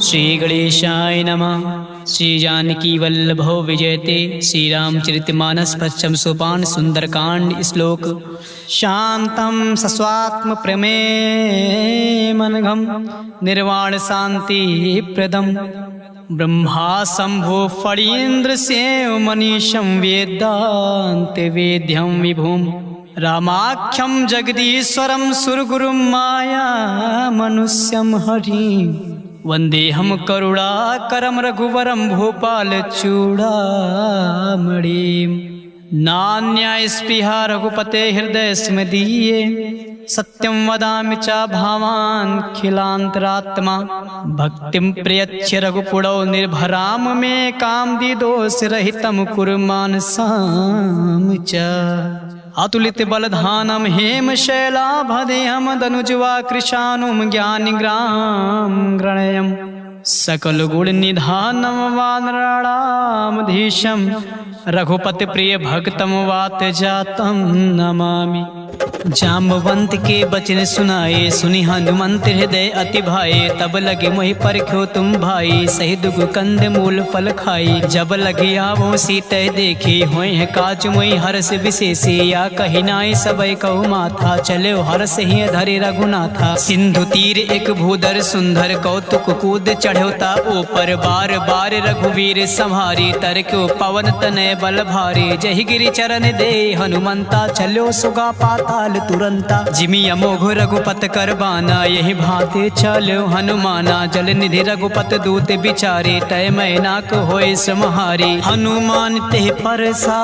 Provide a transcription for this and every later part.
श्री गणेशाय नमः। श्री जानकी वल्लभो विजयते। श्री रामचरितमानस पश्चिम सोपान सुंदरकांड श्लोक। शांतं सस्वात्म प्रमेमनघं निर्वाण शांति प्रदम ब्रह्मा शंभो फणीन्द्र सेव मनीषं वेदांत वेद्यं विभुम रामाख्यं जगदीश्वरं सुरगुरुं माया मनुष्यं हरिं वंदेहम करुणाकरं रघुवरं भूपाल चूड़ामणिं नान्यास्पृहा रघुपते हृदय स्मदीये सत्यं वदामि च भावान् खिलान्तरात्मा भक्तिं प्रयच्छ रघुपुरौ निर्भराम मे कामदिदोषरहितं कुरु मानसां च अतुलित बलधानं हेमशैलाभदेहं दनुज्वा कृशानुं ज्ञानिग्रां गृणयम् सकल गुण निधानं वानराणामधीशं रघुपति प्रिय भक्तम वात जातम नमामि। जाम्बवंत के बचन सुनाए सुनि हनुमंत हृदय अति भाए तब लगे मोहि परख्यो तुम भाई सही दुग कंद मूल फल खाई जब लगे आवो सीते देखी होय है काज मोहि हर्ष विशेषे या कही नाई सबय कहु माथा चले हर्ष ही धरे रघुनाथा सिंधु तीर एक भूधर सुंदर कौतुक कूद चढ़ौता ऊपर बार बार रघुवीर संहारी तरक्यो पवन तनय बल भारी जहि गिरि चरण दे हनुमंता चलो सुगा पाताल तुरंता जिमि अमोघ रघुपत कर बाना यही भांति चलो हनुमाना जल निधि रघुपत दूत बिचारे तय मैनाक होय समहारी हनुमान ते परसा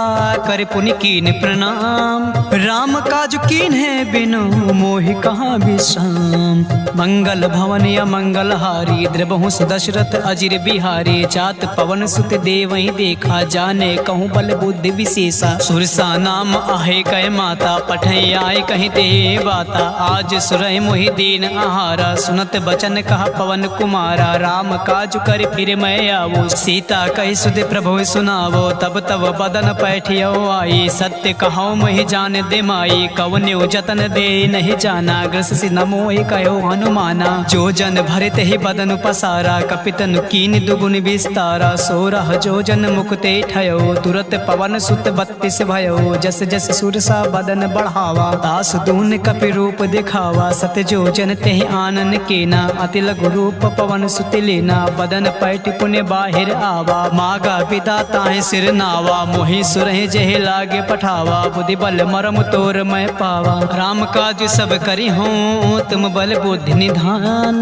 कर पुनि कीन प्रणाम राम काज कीन है बिनु मोहि कहाँ विश्राम मंगल भवन या मंगल हारी द्रबहु दशरथ अजिर बिहारी जात पवन सुत देवहि देखा जाने कहूँ बल बुद्धि विशेषा सुरसा नाम आहे कह माता पठै आए कहीं ते बाता आज सुरहि मोहि दीन आहारा सुनत बचन कहा पवन कुमारा राम काज कर फिर मैं आवो सीता कही सुध प्रभु सुनावो तब तब बदन पैठियो आई सत्य कहो मोहि जान दे माई कवन्यो जतन दे नहीं जाना ग्रस नमो कहो हनुमाना जो जन भरत ही बदन पसारा कपितन कीन दुगुन विस्तारा सोरह जो जन मुक्ते ठयो तुरत पवन सुत 32 भयो जस जस सुरसा बदन बढ़ावा दास दून कपि रूप दिखावा सत जो जन तेहि आनन केना अति लघु रूप पवन सुत लेना बदन पैठ पुण्य बाहिर आवा मागा पिता ताहि सिर नावा मोहि सुरहि जहि लागे पठावा बुद्धि बल मरम तोर मैं पावा राम काज सब करी हूँ तुम बल बुद्धि निधान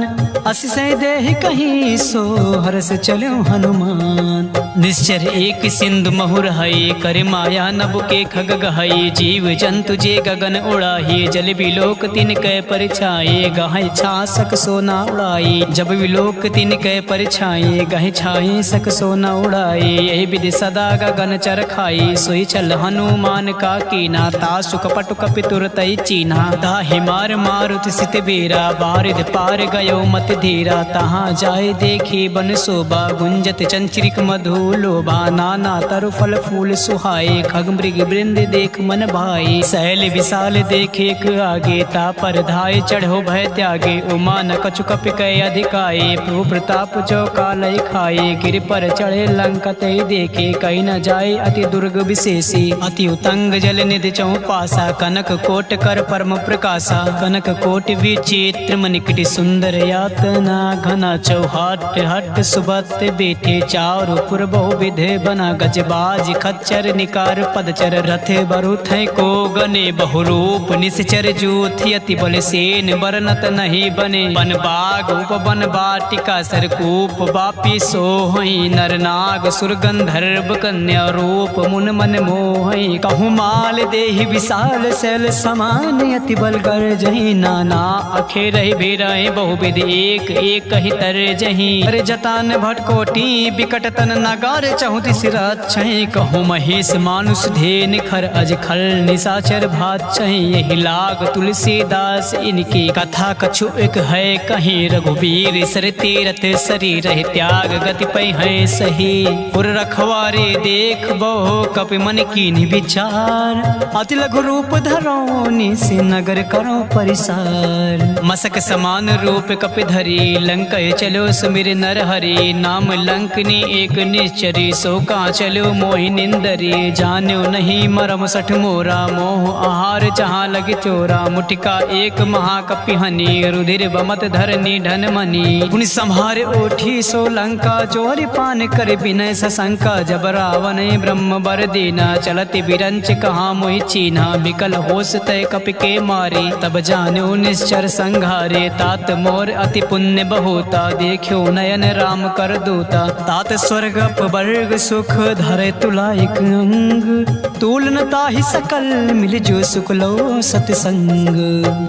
असिसै देहि कहीं सो हर्ष चलो हनुमान निश्चर एक सिंधु महुर हई कर माया नभ के खग गहई जीव जंतु जे गगन उड़ाही जल विलोक तिन कै परिछाए गहै छासक सोना उड़ाई जब विलोक तिन कै परिछाए गहै छाई सक सोना उड़ाई यही विधि सदा गगन चर खाई सोई चल हनुमान का कीना तासु कपट कपि तुरतई चीना ताहि मार मारुति सित बेरा बारिद पार गयो मत धीरा तहाँ जाए देखी बन शोभा गुंजत चंचरिक मधु लोभा नाना तरु फल फूल सुहाए खग मृग वृंद देख मन भाई शैल विशाल देखे आगे ता पर धाय चढ़ो भय त्यागे उमा न कछु कपि कय अधिकाए प्रभु प्रताप जो कालय खाए गिर पर चढ़े लंका तय देखे कहीं न जाए अति दुर्ग विशेषी अति उतंग जल निधि चौपासा कनक कोट कर परम प्रकाशा कनक कोट विचित्र मनिकटि सुंदर यातना घना चौहाट हट सुबत बेटे चारु पुर बहु विधे बना गजबाज खच्चर निकार पदचर रथ बरुथ को गने बहुरूप निश्चर जूथ यति बल सेन बरनत नहीं बने बन बाग उपवन बाटिका सरकूप बापी सोहई नरनाग सुरगंधर्व कन्या रूप मुन मन मोहई कहूँ माल देहि विशाल शैल समान यति बल कर जही नाना अखे रही बेरहि बहुविध एक एक कही तर जही अरे जतान भटकोटी बिकट तन नगार चहुति सिर छही कहूँ महेश मानुष धेन खर अज खल निशाचर भात बाचै यही लाग तुलसीदास इनकी कथा कछु एक है कहीं रघुबीर सर तीरथ शरीर त्याग गति पै है सही पुर रखवारे देख बहु कपि मन की विचार अति लघु रूप धरो निस नगर करो परिसार मसक समान रूप कपि धरी लंक चलो सुमिर नर हरि नाम लंकनी एक निश्चरी सो का चलो मोहि निंदरी जान्यो नहीं मरम सठ मोरा मोह आहार जहाँ लगे चोरा मुटिका एक महाकपि हनी रुधिर बमत धरनी धन मनी पुनि संहार ओठी सो लंका चोरी पान कर विनय सशंका जब रावण ब्रह्म बर दीना चलति बिरंच कहा मोहि चीना बिकल होश तय कपि के मारे तब जान्यो निश्चर संघारे तात मोर अति पुण्य बहुता देखो नयन राम कर दूता तात स्वर्ग वर्ग सुख धरे तुलाइक अंग तूलन ताहि सकल मिल जो सुख लो सतसंग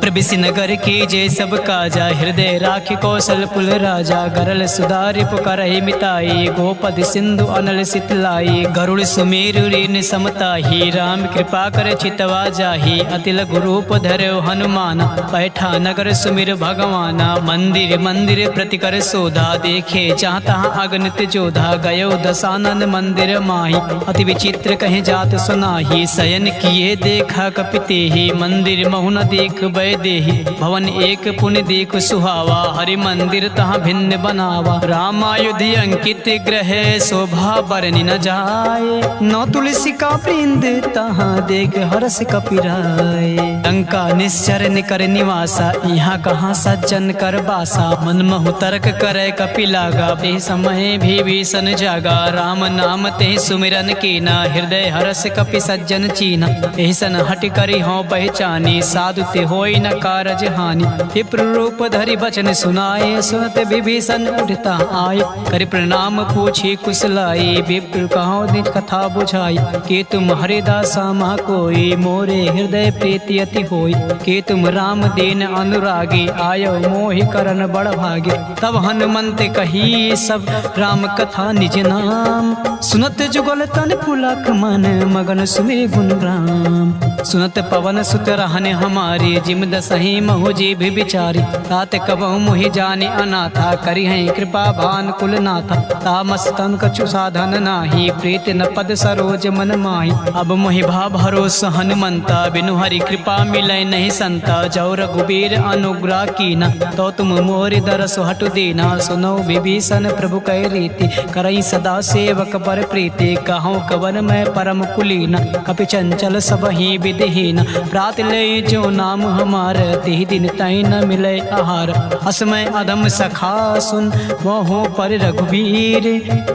प्रबिसि नगर की जय सब काजा हृदय राखि कौशल पुल राजा गरल सुधारि पुकारहि मिताई गोपद सिंधु अनल सितलाई गरुड़ सुमेरु ऋण समताहि राम कृपा कर चितवा जाहि अति लघु रूप धरो हनुमान बैठा नगर सुमिर भगवाना मंदिर मंदिर प्रति कर सोधा देखे चाहता अगणित जोधा गयो दशानन मंदिर माही अति विचित्र कहे जात सुनाही शयन किए देखा कपिते ही मंदिर महु न देख बै देहि भवन एक पुण्य देख सुहावा हरि मंदिर तहाँ भिन्न बनावा रामायुधि अंकित ग्रह शोभा बरनि न जाए नौ तुलसी का वृंद तहाँ देख हरस कपिराय लंका निश्चर निकर निवासा यहाँ कहाँ सज्जन कर बासा मन महु तर्क करे कपि लागा ते समय भी भीषण जागा राम नाम ते सुमिरन कीना हृदय हरस कपि सज्जन चीना एहसन हट करी हो पहचानी साधु ते होई न कारज हानि विप्र रूप धरि बचन सुनाए सुनत विभीषण उठता आए करि प्रणाम पूछी कुशलाई विप्र कहो निज कथा बुझाई के तुम हरिदासा महा कोई मोरे हृदय प्रीति अति होई के तुम राम दीन अनुरागी आयो मोहि करन बड़ भागे तब हनुमंत कही सब राम कथा निज नाम सुनत जुगल तन पुलक मन मगन सुमिर गुण राम सुनत पवन सुत रहने हमारी जिम दसही महु जी भी बिचारी तात कबहु मोहि जाने अनाथा करी है कृपा भान कुल नाथा तामस तन कछु साधन नाही प्रीत न पद सरोज मन माही अब मोहि भा भरोस हनुमंता बिनु हरि कृपा मिलै नहीं संता जौ रघुबीर अनुग्रह कीना तो तुम मोरि दरस हटु दीना सुनो विभीषण प्रभु कै रीति करई सदा सेवक पर प्रीति कहूँ कवन मैं परम कुलीना कपि चंचल सब ही विधिहीन प्रात ले जो नाम हमार तिहि दिन तई न मिले आहार असमय अधम सखा सुन मोहो पर रघुबीर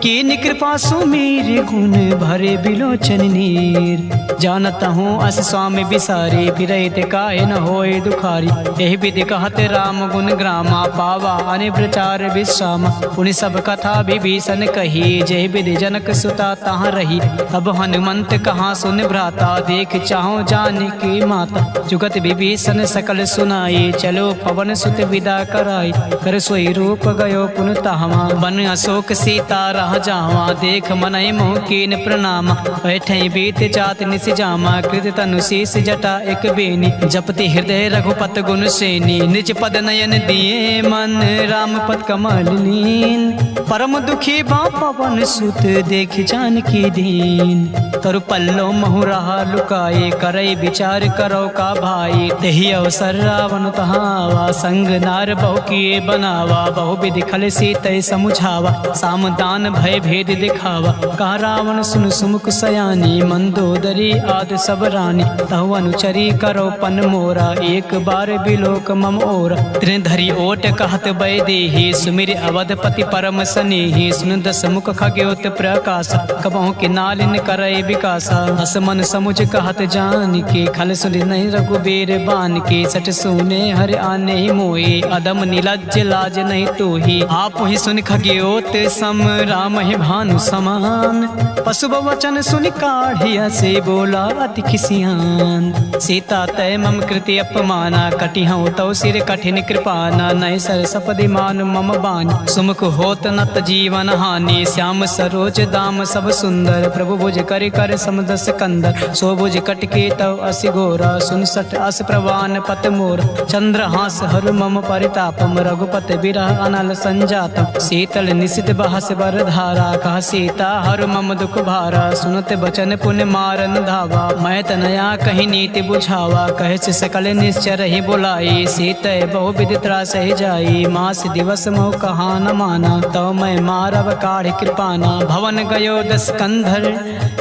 कीन कृपा सुमीर गुण भरे बिलोचन नीर जानत हूँ अस स्वामी बिसारी फिरैत काहे न होए दुखारी एहि विधि कहते राम गुण ग्रामा पावा अने प्रचार विश्रामा उन सब कथा विभीषण कही जय विधि जनक सुता तहाँ रही तब हनुमंत कहाँ सुन भ्राता देख चाहो जाने की माता जुगत विभीषण सकल सुनाई चलो पवन सुत विदा कराई कर सोई रूप गयो पुन तहवा बन अशोक सीता रह जावा देख मनई मोह कीन प्रणामा बैठे बीत जात निस जामा कृत तनु शीस जटा एक बेनी जपति हृदय रघुपत गुण सेनी निज पद नयन दिए मन राम पद कमल लीन परम दुखी बा पवन सुत देख जानकी दीन तरु पल्लो महु रहा लुकाए करई विचार करो का भाई तेहि अवसर रावण तहावा संग नार बहु किए बनावा बहु विधि खल सीतय समुझावा सामदान भय भेद दिखावा कहा रावण सुन सुमुख सयानी मंदोदरी आद सब रानी तहु अनुचरी करो पन मोरा एक बार बिलोक मम ओरा त्रिन धरी ओट कहत बै देहि सुमिर अवधपति परम सनेहि सुन दस मुख खगोत प्रकाश कबहु के नालिन करय विकासा हस मन समुझ कहत जान के खल सुन नहीं रघुबीर बान के सट सुने हर आने मोए अदम निलज्ज लाज नहीं तो ही आप ही सुन खगोत सम राम ही भानु समान पशु वचन सुन काढ़िया से बोला अति खिसियान सीता तय मम कृति अपमाना कटिहौ तौ सिर कठिन कृपाना नय सर सपदि मान मम बानी सुमुख होत नत जीवन हानि श्याम सरोज दाम सब सुंदर प्रभु भुज कर कर समदस कंदर सो भुज कटके तव बरसि गोरा, सुन सठ अस प्रवान पत मोर, चंद्रहास हर मम परितापम, रघुपति बिरह अनल संजातम, शीतल निशित बहस बर धारा, कह सीता हर मम दुख भारा, सुनत बचन पुण्य मारन धावा, मैं तनया कहीं नीति बुझावा, कहे से सकल निश्चर ही बुलाई, सीते बहु विधि त्रास ही जाई, मास दिवस मोह कहा न माना, तो मैं मारव काढ़ कृपाना, भवन गयो दस कंधर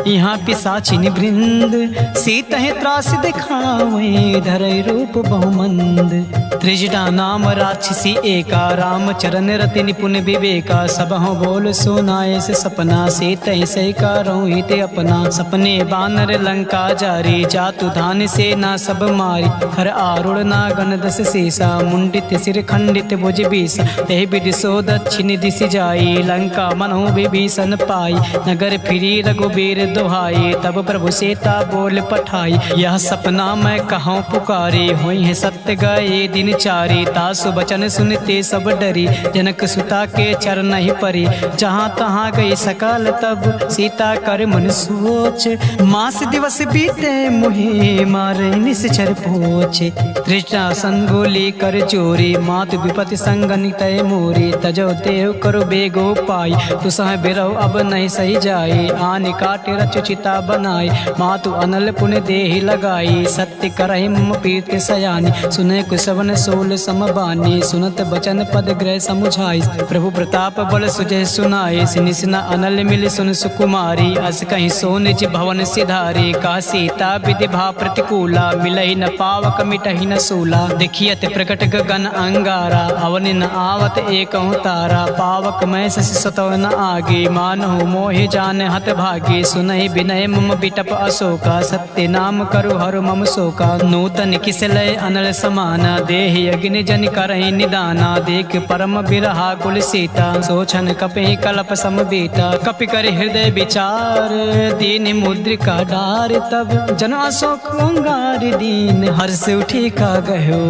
यहाँ पिसाचिन वृंद, सीत है त्रास दिखावे धरय रूप बहुमंद, त्रिजटा नाम राक्षसी एका, राम चरण रति निपुण विवेका, सब हो बोल सुनाए से सपना, सीत से करो हित अपना, सपने बानर लंका जारी, जातु धान से ना सब मारी, हर आरुण ना गण दस सीसा, मुंडित सिर खंडित भुज बीस, ते विदिशो दक्षिण दिश जाई, लंका मनो विभीषण पाई, नगर फिरी रघुबीर दोहाई, तब प्रभु सीता बोल पठाई, यह सपना मैं कहूँ पुकारी, हुई है सत्य गए दिन चारी, तासु बचन सुनते सब डरी, जनक सुता के चरण ही परी, जहाँ तहाँ गई सकल तब सीता कर मन सोच, मास दिवस बीते मुहे मारे निश्चर पोच, तृष्णा संगोली कर चोरी, मातु विपति संगन तय मोरी, तजो देव करो बेगो पाई, तु सह बिरहो अब नहीं सही जाए, आने काटे रच चिता बनाई, मातु अनल पुण्य देहि लगाई, सत्य करहि मम पीत सयानी, सुने कुसवन सोल समबानी, सुनत बचन पद ग्रह समुझाई, प्रभु प्रताप बल सुजय सुनाई, निसना अनल मिल सुन सुकुमारी, अस कहीं सो निज भवन सिधारी, का सीता विधि भा प्रतिकूला, मिलहि न पावक मिटहि न सूला, देखियत प्रकट गगन अंगारा, अवन न आवत एक तारा, पावक मैं शशि सतव न आगे, मानहु मोहि जान हत भागी, सुनहि विनय मम बिटप अशोका, सत्य नाम करु हरु मम शोका, नूतन किसलय अनल समाना, देहि अग्नि जन करहि निदाना, देख परम बिरहा कुल सीता, सोचन कपि कल्प समबीता, कपि कर हृदय विचार, दीन मुद्रिका डार, तब जन अशोक अंगार दीन, हर्ष उठी का गयो,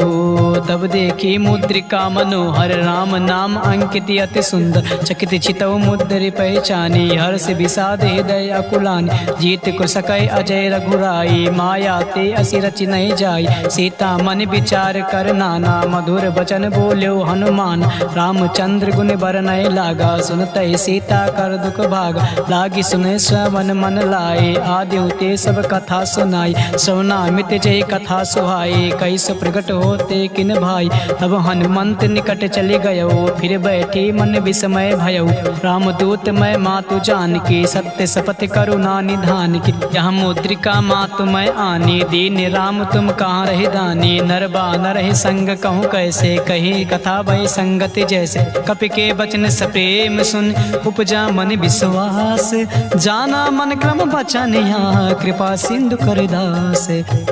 तब देखी मुद्रिका मनोहर, राम नाम अंकित अति सुंदर, चकित चितव मुद्रि पहचानी, हर्ष विषाद हृदय अकुलानी, जीत को सकै अजय रघुराई, माया ते असि रचि नहीं जाई, सीता मन विचार कर नाना, मधुर बचन बोल्यो हनुमान, रामचंद्र गुण बरनय लागा, सुनतै सीता कर दुख भागा, लागी सुने श्रवण मन लाए, आदि ते सब कथा सुनाई, श्रवणामित जय कथा सुहाई, कैसो प्रकट होते किन भाई, तब हनुमंत निकट चले गयो, फिर बैठी मन विस्मय भयो, रामदूत मैं मातु जान की, सत्य शपथ करुणा निधान की, यह मुद्रिका मातु मैं आनी, दीन राम तुम कहाँ रहे दानी, नर बानर रहे संग कहूँ कैसे, कही कथा भय संगति जैसे, कपि के बचन सप्रेम सुन, उपजा मन विश्वास, जाना मन क्रम बचन यहाँ, कृपा सिंधु कर दास,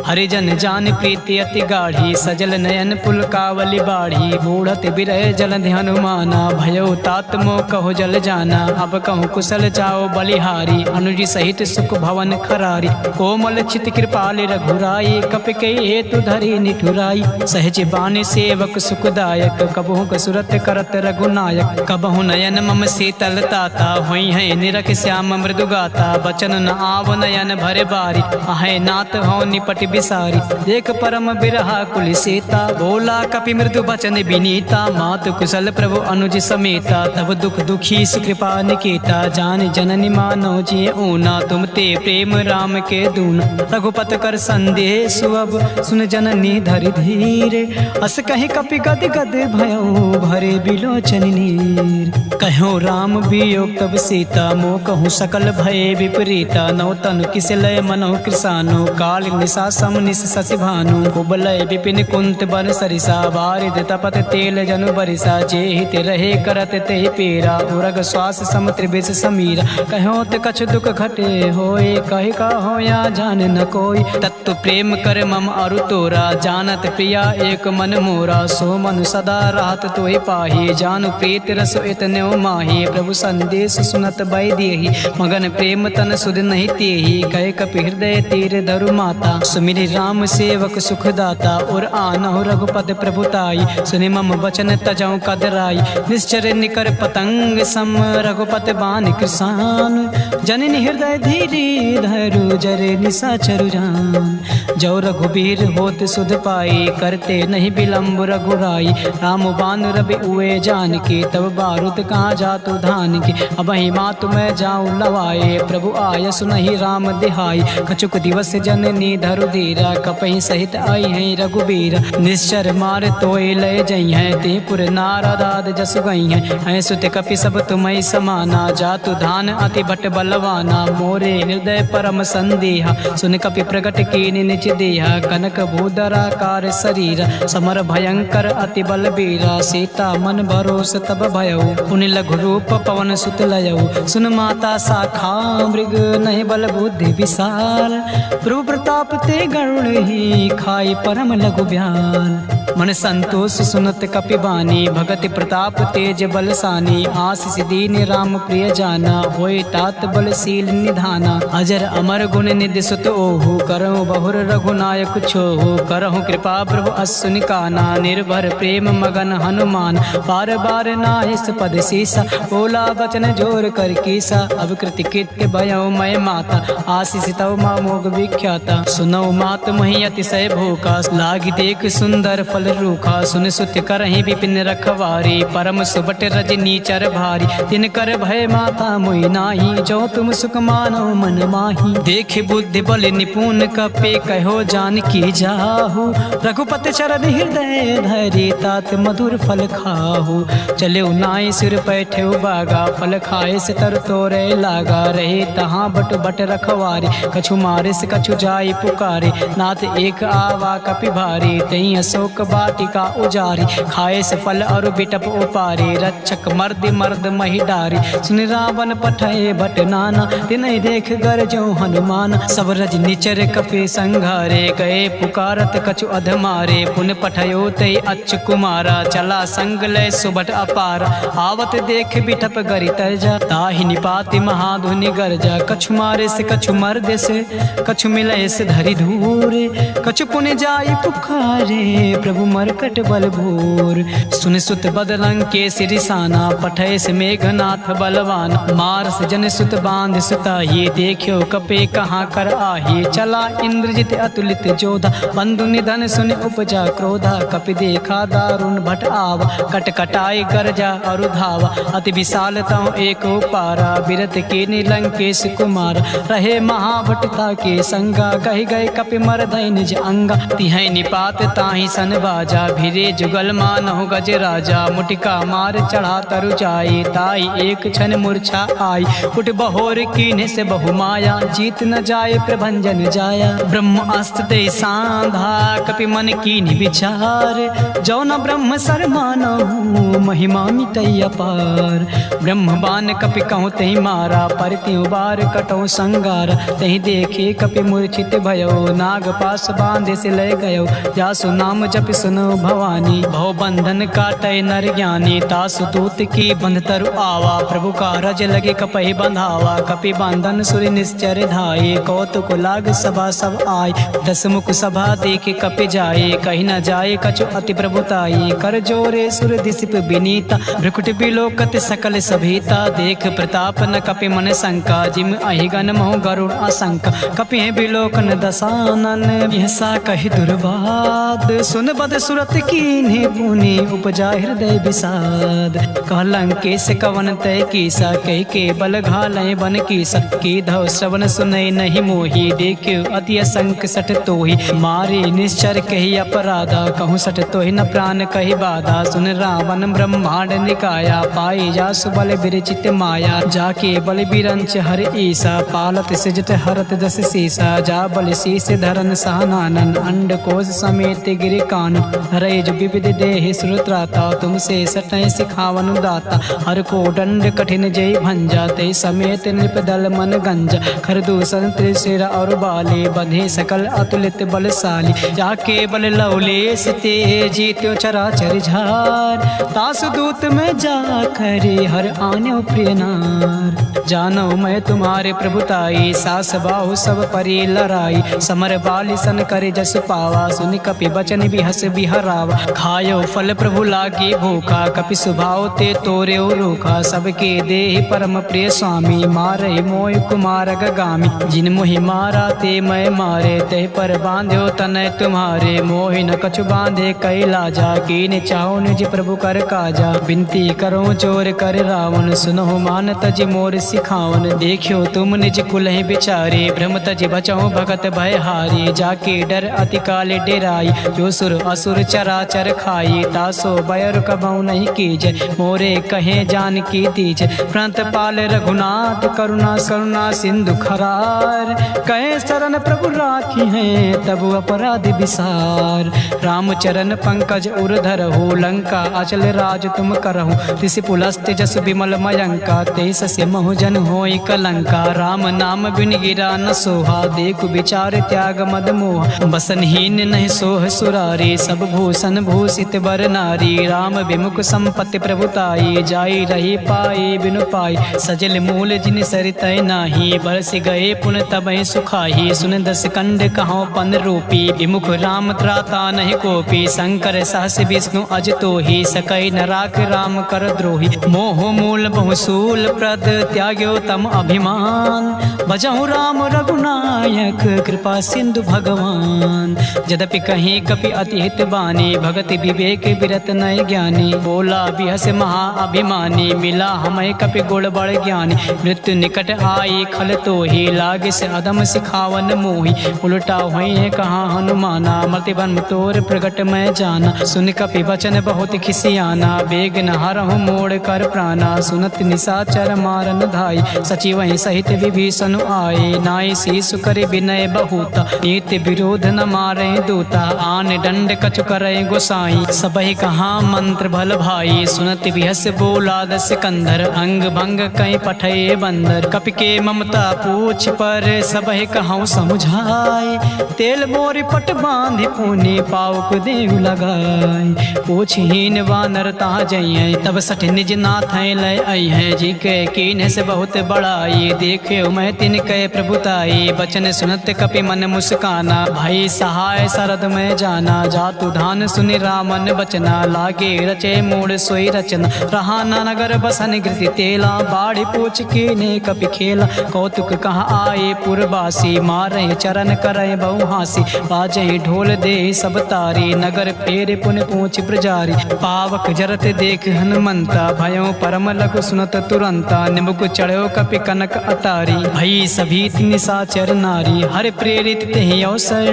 हरिजन जान प्रीति अति गाढ़ी, सजल नयन पुलकावली बाढ़ी, बूढ़त बिरह जलधि हनुमाना, भयो तात मोह कहो जल जाना, अब कहूँ कुशल जाओ बलिहारी, अनुज सहित सुख भवन खरारी, कोमल चित कृपाल रघुराई, कपि के हेतु धरी निठुराई, सहज बानी सेवक सुखदायक, कबहु कसुरत करत रघुनायक, कबहु नयन मम शीतल ताता, हुई है निरख श्याम मृदु गाता, बचन न आव नयन भरे बारी, आहे नाथ हो निपट बिसारी, देख परम बिरहा कुल सीता, बोला कपि मृदु बचन विनीता, मातु कुशल प्रभु अनुज समेता, तब दुख दुखी सुकृपा निकेता, जान जननी मानो जिये ऊना, तुम ते प्रेम राम के दूना, रघुपत कर संदेह सुअब, सुन जननी धरि धीरे, अस कहीं कपि गद गद भयो, भरे बिलोचन नीर, कहो राम वियोग तब सीता, मोह कहूँ सकल भय विपरीता, नौ तनु किस लय मनो कृसानो, काल निशा सम निश शशि भानु, कुबलय विपिन कुंत बन सरिसा, बारिद तपत तेल जनु बरिसा, जे हित रहे करत ते पीरा, उरग श्वास सम त्रिविश समीरा, कहो ते कछ दुख घटे होए, कहि का हो या जान न कोई, तत्व प्रेम कर मम अरु तोरा, जानत प्रिया एक मन मोरा, सो मन सदा राहत तोहि पाही, जानु प्रीत रस इतन्यो माही, प्रभु संदेश सुनत बै देहि, मगन प्रेम तन सुध नहीं तेहि, कहे कपि हृदय तीर धरु माता, सुमिरि राम सेवक सुखदाता, और आनहु रघुपति प्रभुताई, सुनि मम वचन तजौ कदराई, निश्चर निकर पतंग सम, रघुपति बान कृसान, जननी हृदय धीरे धरु जरे निशाचरु जान। जान। जो रघुबीर होत सुध पाई, करते नहीं विलम्ब रघुराई। राम बान रवि उए जान के, तब बारूद कहाँ जातु धान के। अब मात मैं जाऊँ लवाए, प्रभु आय सुनहि राम दिहाई। कछुक दिवस जननी धरु धीरा, कपहि सहित आई है रघुबीर। निश्चर मार तोय लय जई है, ते पुर नारदाद जस गई है। सुत कपि सब तुम्हें समाना, जातु धान अति भट बलवाना। मोरे हृदय परम संदेहा, सुन कपि प्रगट कीनि निज देहा। कनक भूधराकार शरीर, समर भयंकर अति बलबीरा। सीता मन भरोस तब भयउ, पुनि लघु रूप पवन सुत लयउ। सुन माता शाखा मृग, नहीं बल बुद्धि विशाल। प्रभु प्रताप ते गरुड़ ही, खाई परम लघु ब्याल। मन संतोष सुनत कपि बानी, भगति प्रताप तेज बलसानी। आशीष दीन राम प्रिय जाना, होय तात बलशील निधाना। अजर अमर गुण निधि सुत ओहु, करहु बहुर रघुनायक छोहु। करहु कृपा प्रभु असुनि काना, निर्भर प्रेम मगन हनुमान। बार बार नाहिस पद सीसा, बोला बचन जोर कर कीसा। अब कृति कृत्य भयउ मैं माता, आशीष तव मोग विख्याता। सुनौ मात मही अतिशय भूखा, लागी देख सुंदर फल रूखा। सुन सुत करहि विपिन रखवारी, परम सुबट रजनी चर भारी। तिन कर भय माता मोहि नाही, जो तुम सुख मानो मन माही। देख बुद्धि बल निपुण कपे, कहो जान की जाहु। रघुपति चरण हृदय धरि, तात मधुर फल खाहु। चले नाई सिर पैठे बागा, फल खाए से तर तोरे लागा। रहे तहाँ बट बट रखवारी, कछु मारे से कछु जाई पुकारे। नाथ एक आवा कपि भारी, तई अशोक वाटिका उजारी। खाए से फल और बिटप उपारी, रक्षक मर्द मर्द मही डारी। सुन रावण पठय बट नाना, तिनहि देख गरजो हनुमान। सब रज निचर कपि संघारे, गए पुकारत कछु अधमारे। पुन पठयो तय अच्छ कुमारा, चला संग लय सुबट अपारा। आवत देख बिटप गरि तरजा, ताहि निपाति महाधुनि गरजा। कछु मारे से कछु मर्द से, कछु मिलय से धरि धूरे। कछु पुन जाई पुकारे, प्रभु मरकट बल भूर। सुन सुत बदलंग के सिरिसाना, पठय से मेघनाथ बलवान। मार से जन सुत बांध सुताही, देखियो कपे कहाँ कर आही। चला इंद्रजित अतुलित जोधा, बंधु निधन सुन उपजा क्रोधा। कपि देखा दारुण भट आवा, कट कटाई गरजा और धावा। अति विशाल तव एक पारा, बिरत के नीलंकेश कुमार। रहे महाभटता के संगा, कहि गए कपि मरधय निज अंगा। तिहै निपात ताहि सन बाजा, भिरे जुगल मानहु गज राजा। मुटिका मार चढ़ा तरु जाई, ताई एक क्षण मूर्छा आई। उठ बहोर कीन्हे से बहु माया, जीत न जाए प्रभंजन जाया। ब्रह्म अस्त्र दे सांधा, कपि मन कीन्हि विचार। जो न ब्रह्म सर मानहु, महिमा मिटई अपार। ब्रह्म बान कपि कहूँ तहि मारा, परत्यु बार कटौ संगार। तहि देखे कपि मूर्छित भयो, नाग पास बांधे से लय गयो। जासु नाम जप सुनो भवानी, भव बंधन काटय नर ज्ञानी। तासु दूत की बंध तरु आवा, प्रभु का रज लगे कपहि बंधावा। कपि बंधन सुर निश्चर धाये, कौतुक लाग सभा सब आय। दस मुख सभा देखे कपि जाए, कहीं न जाए कछु अति प्रभुताई। कर जोरे सुर दिसिप विनीता, भ्रुकुट बिलोकत सकल सभीता। देख प्रताप न कपि मन शंका, जिम अहिगन मोह गरुड़ आशंका। कपि है बिलोकन दसानन, यसा कहि दुर्वाद। सुन बद सुरत कीन्हे पुनि, उपजा हृदय विषाद। कहलंकेश कवन तय कीसा, कह के बल घालय बन कीसा। की धव श्रवण सुनय नहीं मोही, देखियो अति असंक सठ तोहि। मारे निश्चर कही अपराधा, कहूँ सठ तोहि न प्राण कही बाधा। सुन रावण ब्रह्मांड निकाया, पाई जासु बल विरचित माया। जाके बल बिरंच हर ईसा, पालत सिजट हरत दस सीसा। जा बल शीस धरन सहनानन, अंड कोश समेत गिरि कान। रैज विविध देहि श्रुत्राता, तुमसे सटय सिखावन दाता। हर को दंड कठिन जय भंजा, ते समेत नृपदल मन गंजा। खरदूषण त्रिशिर और बाले, बंधे सकल अतुलित बलशाली। जाके बल लवलेश ते, जीत्यो चराचर झार। तासु दूत में जा खरे, हर आन्यो प्रिय नार। जानो मैं तुम्हारे प्रभुताई, सास बाहु सब परि लड़ाई। समर बाली सन करे जस पावा, सुनि कपि बचन भी हस बिहरावा। खायो फल प्रभु लागी भूखा, कपि सुभाव ते तोरे रूखा। सबके देहि परम प्रिय स्वामी, मारे मोय कुमार गगामी। जिन मोहि मारा ते मैं मारे, ते पर बांध्यो तनय तुम्हारे। मोहि न कछु बांधे कैला जा, कीन चाहो निज प्रभु कर काजा। बिनती करो चोर कर रावण, सुनो मान तज मोर सिखावन। देखियो तुम निज कुलहि बिचारे, भ्रम तज बचहु भगत भय हारी। जाके डर अति काल डेराई, जो सुर असुर चराचर खाई। तासो बयर कबहु नहीं कीजय, मोरे कहे जान की दीजय। प्रणत पाल रघुनाथ करुणा करुणा सिंधु खरार। कहे शरण प्रभु राखी हैं, तब अपराध विसार। रामचरण पंकज उरधर हो, लंका अचल राज तुम करहु। ऋषि पुलस्त जस विमल मयंका, तेस से महु जन होई कलंका। राम नाम बिन गिरा न सोहा, देखु विचार त्याग मद मोहा। बसनहीन नहीं सोह सुरारी, सब भूषण भूषित बर नारी। राम विमुख संपत्ति प्रभुताई, जाई रही पाई बिनु पाई। सजल मूल जिन सरितय नाही, बरस गए पुन तबहि सुखाही। सुन दस कंड कहो पन रूपी, विमुख राम त्राता नहीं कोपी। शंकर सहस विष्णु अज तोहि, सकई न राख राम कर द्रोही। मोह मूल बहुसूल प्रद, त्याग्यो तम अभिमान। भजहु राम रघुनायक, कृपा सिंधु भगवान। यद्यपि कहीं कपि अति हित बानी, भगति विवेक विरत नय ज्ञानी। बोला बिहस महा अभिमानी, मिला हमें कपि गुण बड़ ज्ञानी। मृत्यु निकट आई खल तोहि, लागे से अधम सिखावन मोहि। उल्टा हुई कहाँ हनुमाना, मति बन तोर प्रगट मैं जाना। सुन कपि वचन बहुत खिसियाना, बेग न हरहु मोड़ कर प्राणा। सुनत निशाचर मारन धाई, सचिव सहित विभीषण आए। नाई शीशु करे विनय बहुता, नीति विरोध न मारे दूता। आन दंड कछु करे गोसाई, सबहि कहाँ मंत्र भल भाई। सुनत बिहस बोला दस कंधर, अंग भंग कई पठे बंदर। कपि के ममता पूछ पर, सबहि कहूँ समुझाए। तेल मोरी पट बांधि पुनि, पावक देव लगाए। पूछहीन वानर ता जइयै, तब सठ निज नाथ लय अइहै। जी के कीन से बहुत बड़ाई, देखे मैं तिनके प्रभुताई। बचन सुनत कपि मन मुस्काना, भाई सहाय शरद में जाना। जातु धान सुनि रामन बचना, लागे रचे मूड सोई रचना। रहा न नगर बसन कृति तेला, बाढ़ पूछ के ने कपि खेला। कौतुक कहाँ आए पुरवासी, मारे चरण करे बहु हासी। बाजे ढोल दे सब तारी, नगर फेर पुन पूछ प्रजारी। पावक जरत देख हनुमंता, भयो परम लघु सुनत तुरंता। निमुख चढ़ो कपि कनक अटारी, भई सभी निशाचर नारी। हर प्रेरित तेहि अवसर,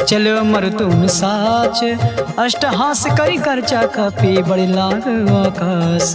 चलो मरुतुम साच। अष्टहास करि करचा कपि, बड़ि लाग आकाश।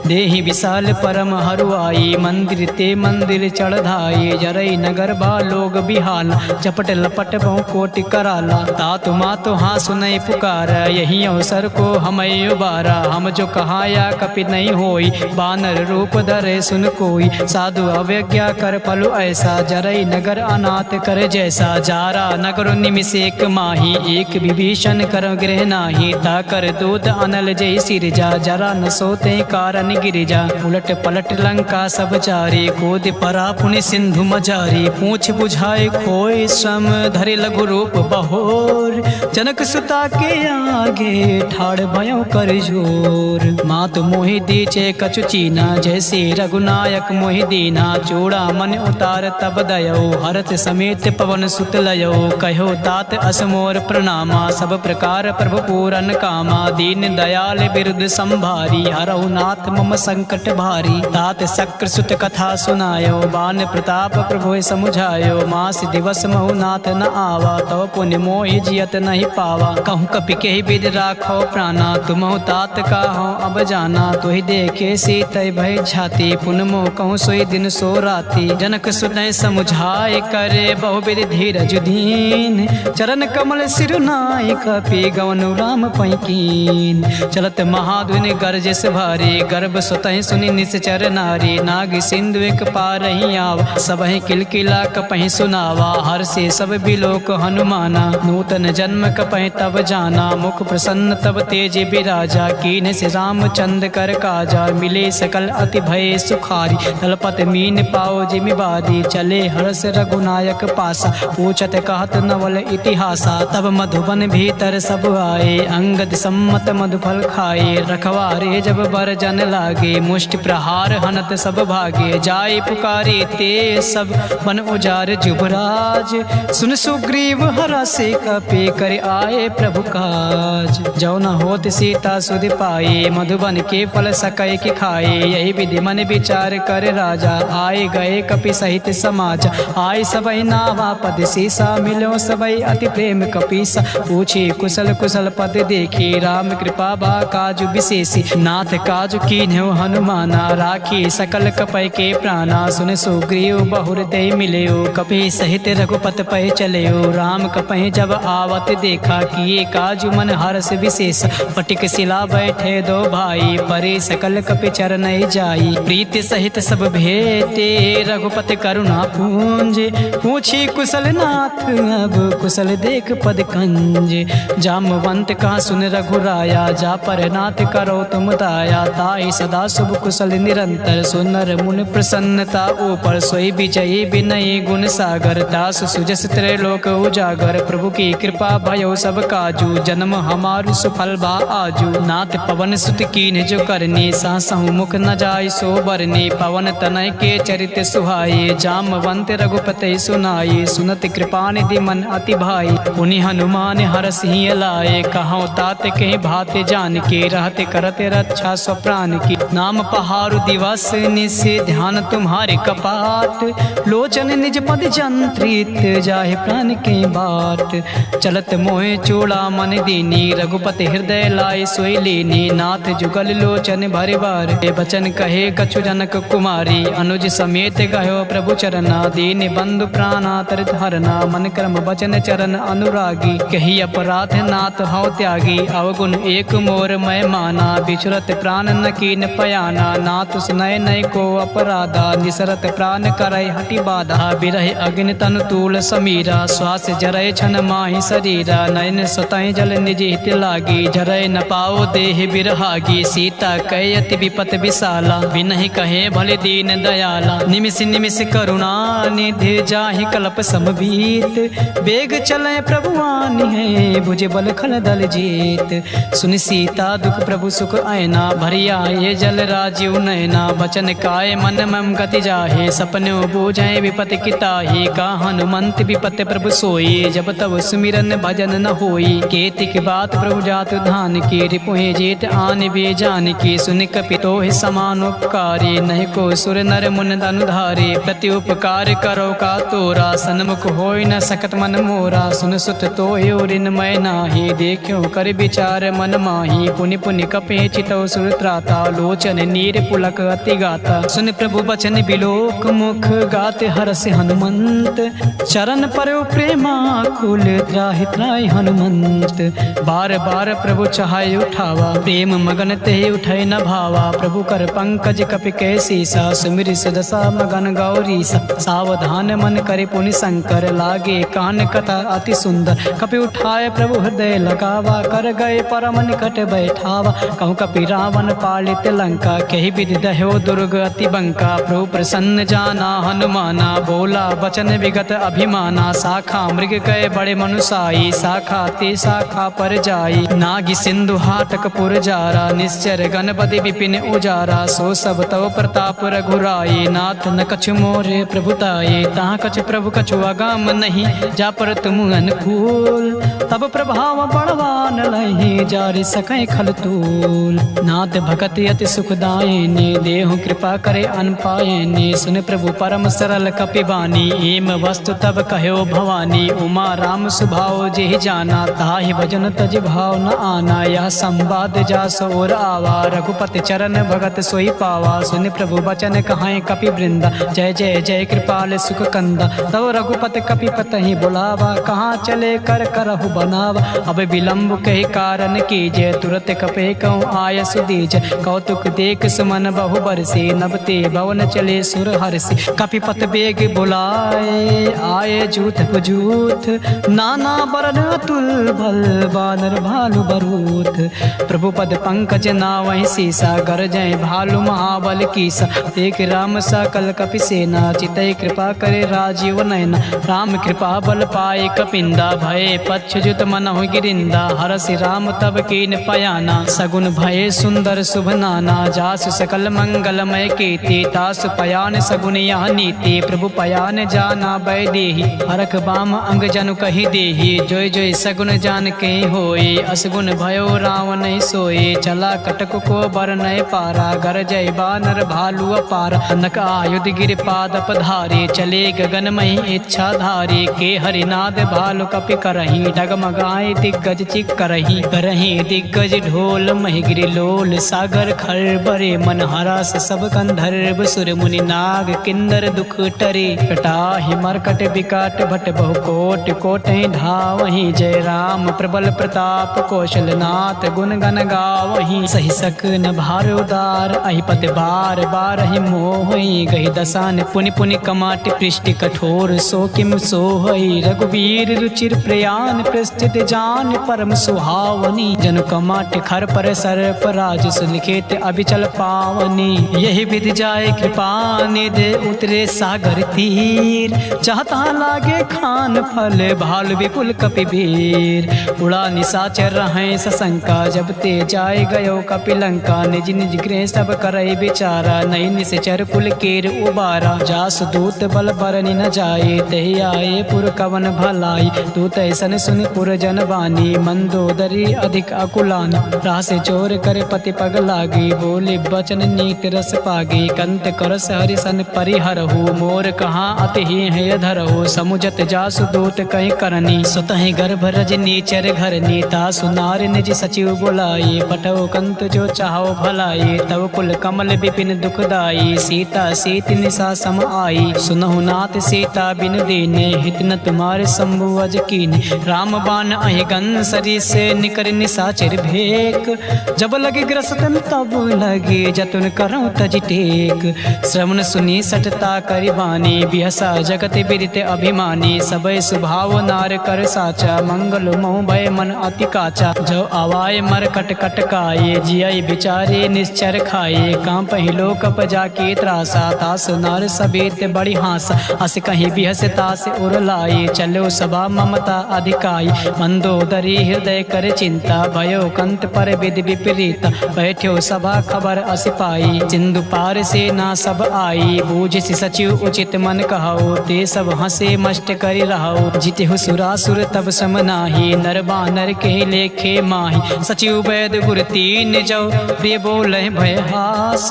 देहि विशाल परम हरुआई, मंदिर ते मंदिर चढ़धाई। जरई नगर बा लोग बिहाला, चपट लपट बहु कोटि कराला। तातु मातु हाँ सुनई पुकार, यही अवसर को हमें उबारा। हम जो कहाया कपि नहीं होई, बानर रूप धरे सुन कोई। साधु अवज्ञा कर फलु ऐसा, जरई नगर अनाथ कर जैसा। जारा नगर निमिष एक माही, एक विभीषण कर गृह नाही। ताकर दूत अनल जय सिरजा, जरा न सोते कारण गिरिजा। उलट पलट लंका सब चारी, कूद परा पुनि सिंधु मजारी। पूछ बुझाए खोए श्रम, धरे लघु रूप बहोर। जनक सुता के आगे, ठाड़ भयो कर जोर। मात मोहि दीचे कछु चीना, जैसे रघुनायक मोहि दीना। चूड़ा मन उतार तब दयो, हरत समेत पवन सुत लयो। कहो तात असमोर प्रणामा, सब प्रकार प्रभु पूरन कामा। दीन दयाल बिरुद संभारी, हरहु नाथ मम संकट भारी। तात शक्र सुत कथा सुनायो, बान प्रताप प्रभु समुझायो। मास दिवस महु नाथ न आवा, तव पुण्य मोहि जियत नहीं पावा। कहूँ कपि के विद राखो प्राणा, तुमहु तात का हो अब जाना। तुहि देखे सीतय भय छाती, पुन मोह कहूँ सोई दिन सो राती। जनक सुनय समुझाय करे, बहुविध धीरज दीन। चरण कमल सिरुनाय, कपि गवनु राम पैकीन। चलत महाधुनि गरजस भारी, गर्भ सुतहि सुनि निश्चर नारी। नाग सिंधु एक पारहि आवा, सबहि किलकिला कपहि सुनावा। हर से सब बिलोक हनुमाना, नूतन जन्म कपहि तब जाना। मुख प्रसन्न तब तेज बिराजा, कीन से रामचंद्र कर काजा। मिले सकल अति भय सुखारी, तलपत मीन पाओ जिमि बादी। चले हर्ष रघुनायक पासा, पूछत कहत नवल इतिहासा। तब मधुबन भीतर भीतर सब आए, अंगद सम्मत मधुफल खाए। रखवारे जब बरजन लागे, मुष्टि प्रहार हनत सब भागे। जाए पुकारे ते सब वन उजार जुबराज, सुन सुग्रीव हरा से कपे कर आए प्रभु काज। जो न होत सीता सुध पाए, मधुबन के फल सकै कि खाए। यही विधि मन विचार कर राजा, आए गए कपि सहित समाज। आए सबई नावा पद सीसा, मिलो सबई अति प्रेम कपीसा। पूछे कुशल कुशल पद देखी, राम कृपा बा काजु विशेषी। नाथ काजु कीन्ह्यो हनुमाना, राखी सकल कपय के प्राणा। सुन सुग्रीव बहुर दे मिलयो, कपि सहित रघुपत पै चलयो। राम कपहि जब आवत देखा, किए काजु मन हर्ष विशेष। पटिक शिला बैठे दो भाई, परे सकल कपि चरण जाई। प्रीति सहित सब भेटे, रघुपति करुणा पूंज। पूछी कुशल नाथ अब कुशल देख पद कंज। जामवंत का सुन रघुराया, जा पर नाथ करो तुम दाया। ताई सदा शुभ कुशल निरंतर, सुनर मुन प्रसन्नता ऊपर। सोई विजयी विनयी गुण सागर, दास सुजस त्रैलोक उजागर। प्रभु की कृपा भयो सब काजू, जन्म हमारु सुफल बा आजू। नाथ पवन सुत कीन्ह जो करनी, सासहु मुख न जाय सो बरनी। पवन तनय के चरित सुहाए, जामवंत रघुपति सुनाए। सुनत कृपा निधि मन अति भाई, पुनि हनुमान हरस ही लाए। कहौं तात कहीं भाते जान के, रहते करते रक्षा स्वप्राण की। नाम पहारु दिवस निस, ध्यान तुम्हारे कपाट। लोचन निज पद जंत्रित, जाहि प्राण के बाट। चलत मोहे चूड़ा मन दीनी, रघुपति हृदय लाए सोई लीनी। नाथ जुगल लोचन भरि बार, बचन कहे कछु जनक कुमारी। अनुज समेत गयो प्रभु चरना, दीन बंधु प्राणा तरित हरना। मन कर्म वचन चरण अनुरागी, कही अपराध नाथ हौ त्यागी। अवगुण एक मोर मैं माना, बिछुरत प्राण न कीन पयाना। नाथ सुनय नय को अपराधा, निसरत प्राण करय हटि बाधा। बिरह अग्नि तनु तूल समीरा, श्वास जरय छन माहि शरीरा। नयन सुतय जल निज हित लागी, जरय न पाओ देह बिरहागी। सीता कय अति विपत विशाला, बिनहि कहे भले दीन दयाला। निमिष निमिष करुणा निधि, जाहि कल्प समबीत। बेग चले प्रभु आनि है, भुज बल खल दल जीत। सुनि सीता दुख प्रभु सुख आयना, भरि आए जल राजीव नयना। बचन काय मन मम गति जाहे, सपनो बूझे विपत किताही। का हनुमंत विपत प्रभु सोई, जब तब सुमिरन भजन न होई। केतिक बात प्रभु जात धान की, रिपुहि जेत आन बे जान की। सुन कपि तोहि समान उपकारी, नहीं को सुर नर मुन अनुधारे। प्रति उपकार करो का तोरा, सन्मुख होय न सकत मन मोरा। सुन सुत तोहि ऋण मैं नाही, देखियो कर विचार मन माही। पुनि पुनि कपि चितौ सुर त्राता, लोचन नीर पुलक अति गाता। सुन प्रभु बचन बिलोक मुख, गाते हरसि हनुमंत। चरण परयो प्रेमा कुल, त्राहि त्राहि हनुमंत। बार बार प्रभु चाहे उठावा, प्रेम मगन ते उठै न भावा। प्रभु कर पंकज कपि कै सीसा, सुमिर सुदशा मगन गौरीसा। सावधान मन करे पुनि शंकर, लागे कान कथा अति सुंदर। कपि उठाए प्रभु हृदय लगावा, कर गए परम निकट बैठावा। कहूँ कपि रावण पालित लंका, कही विधि दह्यो दुर्ग अति बंका। प्रभु प्रसन्न जाना हनुमाना, बोला वचन विगत अभिमाना। शाखा मृग कय बड़े मनुसाई, शाखा ते शाखा पर जाई। नागी सिंधु हाटक पुर जारा, निश्चर गणपति विपिन उजारा। सो सब तव प्रताप रघुराई, नाथ न कछु मोरे प्रभुताये। तहाँ कछु प्रभु कछु अगम नहीं, जा पर तुम अनुकूल। तब प्रभाव बड़वान लहि, जारि सकै खल तूल। नाथ भगत अति सुखदायिनी, देहु कृपा करे अनपायिनी। सुन प्रभु परम सरल कपि बानी, एम वस्तु तब कह्यो भवानी। उमा राम सुभाव जेहि जाना, ताहि भजन तज भाव न आना। यह संवाद जा सोर आवा, रघुपति चरण भगत सोई पावा। सुन प्रभु बचन कहाय कपि वृंदा, जय जय जय कृपाल सुख कंदा। तब रघुपति कपि पतहि बुलावा, कहाँ चले कर करहु बनावा। अब विलंब कहि कारण कीजय, तुरत कपे कहूँ आय सुदीज। कौतुक देख सुमन बहु बरसी, नबते भवन चले सुर हरसी। कपिपत बेग बुलाए, आए जूथ पुजूथ। नाना बरन अतुल भल, बानर भालु बरूथ। प्रभु पद पंकज नावहि सीसा, गरजय भालु महाबल कीसा। देख राम सकल कपि सेना, चितै कृपा करे राजीव नयना। राम कृपा बल पाए कपिंदा, भय पच्छ जुत मनहु गिरिंदा, हरसि राम तब कीन पयाना। सगुन भये सुंदर शुभ नाना, जासु सकल मंगलमय कीर्ति। तासु पयान सगुन यह नीति, प्रभु पयान जाना बैदेही। हरख बाम अंग जनु कही देही, जोय जोय सगुन जान के होए। असगुन भयो रावण सोए, चला कटक को बर नय पारा। गर जय बानर भालू अपार, नक आयुध गिर पाद पधारे। चले गगनमयी इच्छा धारे, के हरिनाद भालु कपि करही। डगमगाए दिग्गज चिक करही, करही दिग्गज ढोल महिगिरि लोल। सागर खर बरे मन हरस, सब गंधर्व सुर मुनि नाग किन्नर दुख टरे। कटाहि मरकट विकट भट बहु कोट, कोटहि धावहि। जय राम प्रबल प्रताप कौशलनाथ, गुण गण गावहि। सहि सकन भार उदार, अहिपति बार बारहि मोहि। गहि दसान पुनि पुनि कमाट पृष्टि कठोर। सो किम सोहई रघुवीर रुचिर प्रयान, प्रस्थित जान परम सुहावनी। जनु कमाट खर पर सर्प राज, सुलिखित अभिचल पावनी। यही विधि जाय कृपा निधि, उतरे सागर तीर। चाहता लागे खान फल, भालु विपुल कपिवीर। उड़ा निशाचर रहें सशंका, जब ते जाय गयो कपिलंका। निज निज गृह सब करई विचारा, नई निश्चर कुल केर उबारा। जास दूत बल बरनि न जाए, तहि आए पुर कवन भलाई। दूत ऐसन सुनि पुर जन बानी, मंदोदरी अधिक अकुलानी। रास चोर कर पति पग लागी, बोले बचन नीत रस पागी। कंत करस हरिसन परिहरहु, मोर कहाँ अति है धरहु। समुझत जासु दूत कहीं करनी, सुतहि गर्भ रजनी चर घरनी। तासु नार निज सचिव बुलाई, पठो कंत जो चाहो भलाई। तब कुल कमल विपिन दुखदाई, सीता सीत निशा सम आई। सुनहु नाथ सीता बिन दीने, हित न तुम्हारे शंभु अज कीने। राम बाण अहि गन सरिस, निकर निशाचर भेक। जब लगे ग्रसतन तब लगे, जतन करऊं तज टेक। श्रवण सुनी सटता करिबानी, बिहसा जगत बिदित अभिमानी। सबय सुभाव नार कर साचा, मंगल मोह भय मन अति काचा। जो आवाय मर कट कट काये, जिय बिचारे निश्चर खाए। काम पहिलो कप जाके त्रासा, तास नार सቤत बड़ी हासा। अस कहीं बिहस तास उर लाई, चलो सभा ममता अधिकाई। मंदोदरी हृदय कर चिंता, भयो कंत पर विधि विपरीता। बैठ्यो सभा खबर अस पाई, सिंधु पार से ना सब आई। बूझ सचिव उचित मन कहो, ते सब हंसे मष्ट करि रहो। जिते सुरासुर तब सम नाही, नर बानर के लेखे माही। सचिव वैद गुर तीन जो, प्रिय बोले भय हास।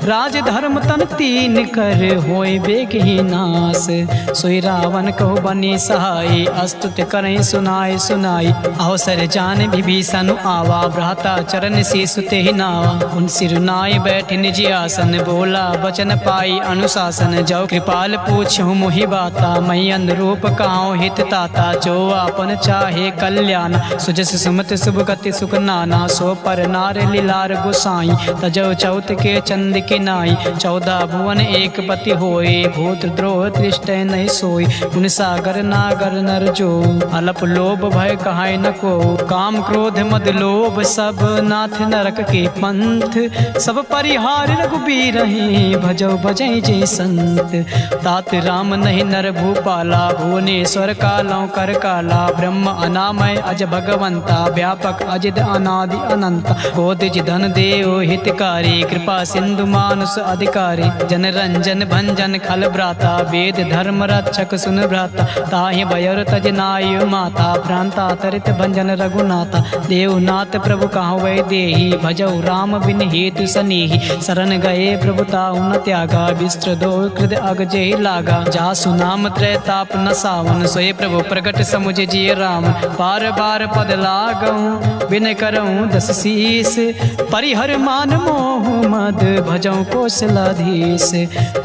राज धर्म तन तीन कर, होय बेग ही नास। सोई रावण कहो बनी सहाय, अस्तुत करें सुनाय सुनाई। अवसर जान विभीषण आवा, भ्राता चरण से सुते ही नावा। उन सिरुनाय बैठ निज आसन, बोला बचन पाई अनुशासन। जो कृपाल पूछूं मोहि बाता, मई अनुरूप कहाऊं हित ताता। जो आपन चाहे कल्याण, सुजस सुमत शुभ गति सुख नाना। सो पर नार लीलार गोसाई, तजो चौथ के चंद के नाई। 14 भुवन एक पति होए, भूत द्रोह दृष्ट नहीं सोई। गुण सागर नागर नर जो, अलप लोभ भय कहाय न को। काम क्रोध मद लोभ सब, नाथ नरक के पंथ। सब परिहार रघुबीर रहे, भजो भजै जय संत। तात राम नहीं नर भूपाला, भुवनेश्वर कालों कर काला। ब्रह्म अनामय अज भगवंता, व्यापक अजिद अनादि अनंता। कोदिज धन देव हितकारी, कृपा सिंधु मानुष अधिकारी। जन रंजन भंजन खल भ्राता, वेद धर्म रक्षक सुन भ्राता। ताहि बयर तज नाय माता, भ्रांता तरित भंजन रघुनाथा। देवनाथ प्रभु कहाँ वै देही, भजौ राम बिन हेतु सनेही। शरण गए प्रभु ताहु न त्यागा, विस्त्र दो कृद अग जेहि लागा। जासु नाम त्रय ताप न सावन, सोए प्रभु प्रगट समुझ जिय राम। बार बार पद लागऊं, बिन करऊं दस शीस। परिहर मान मोह मद, भजौ कौशलाधीश।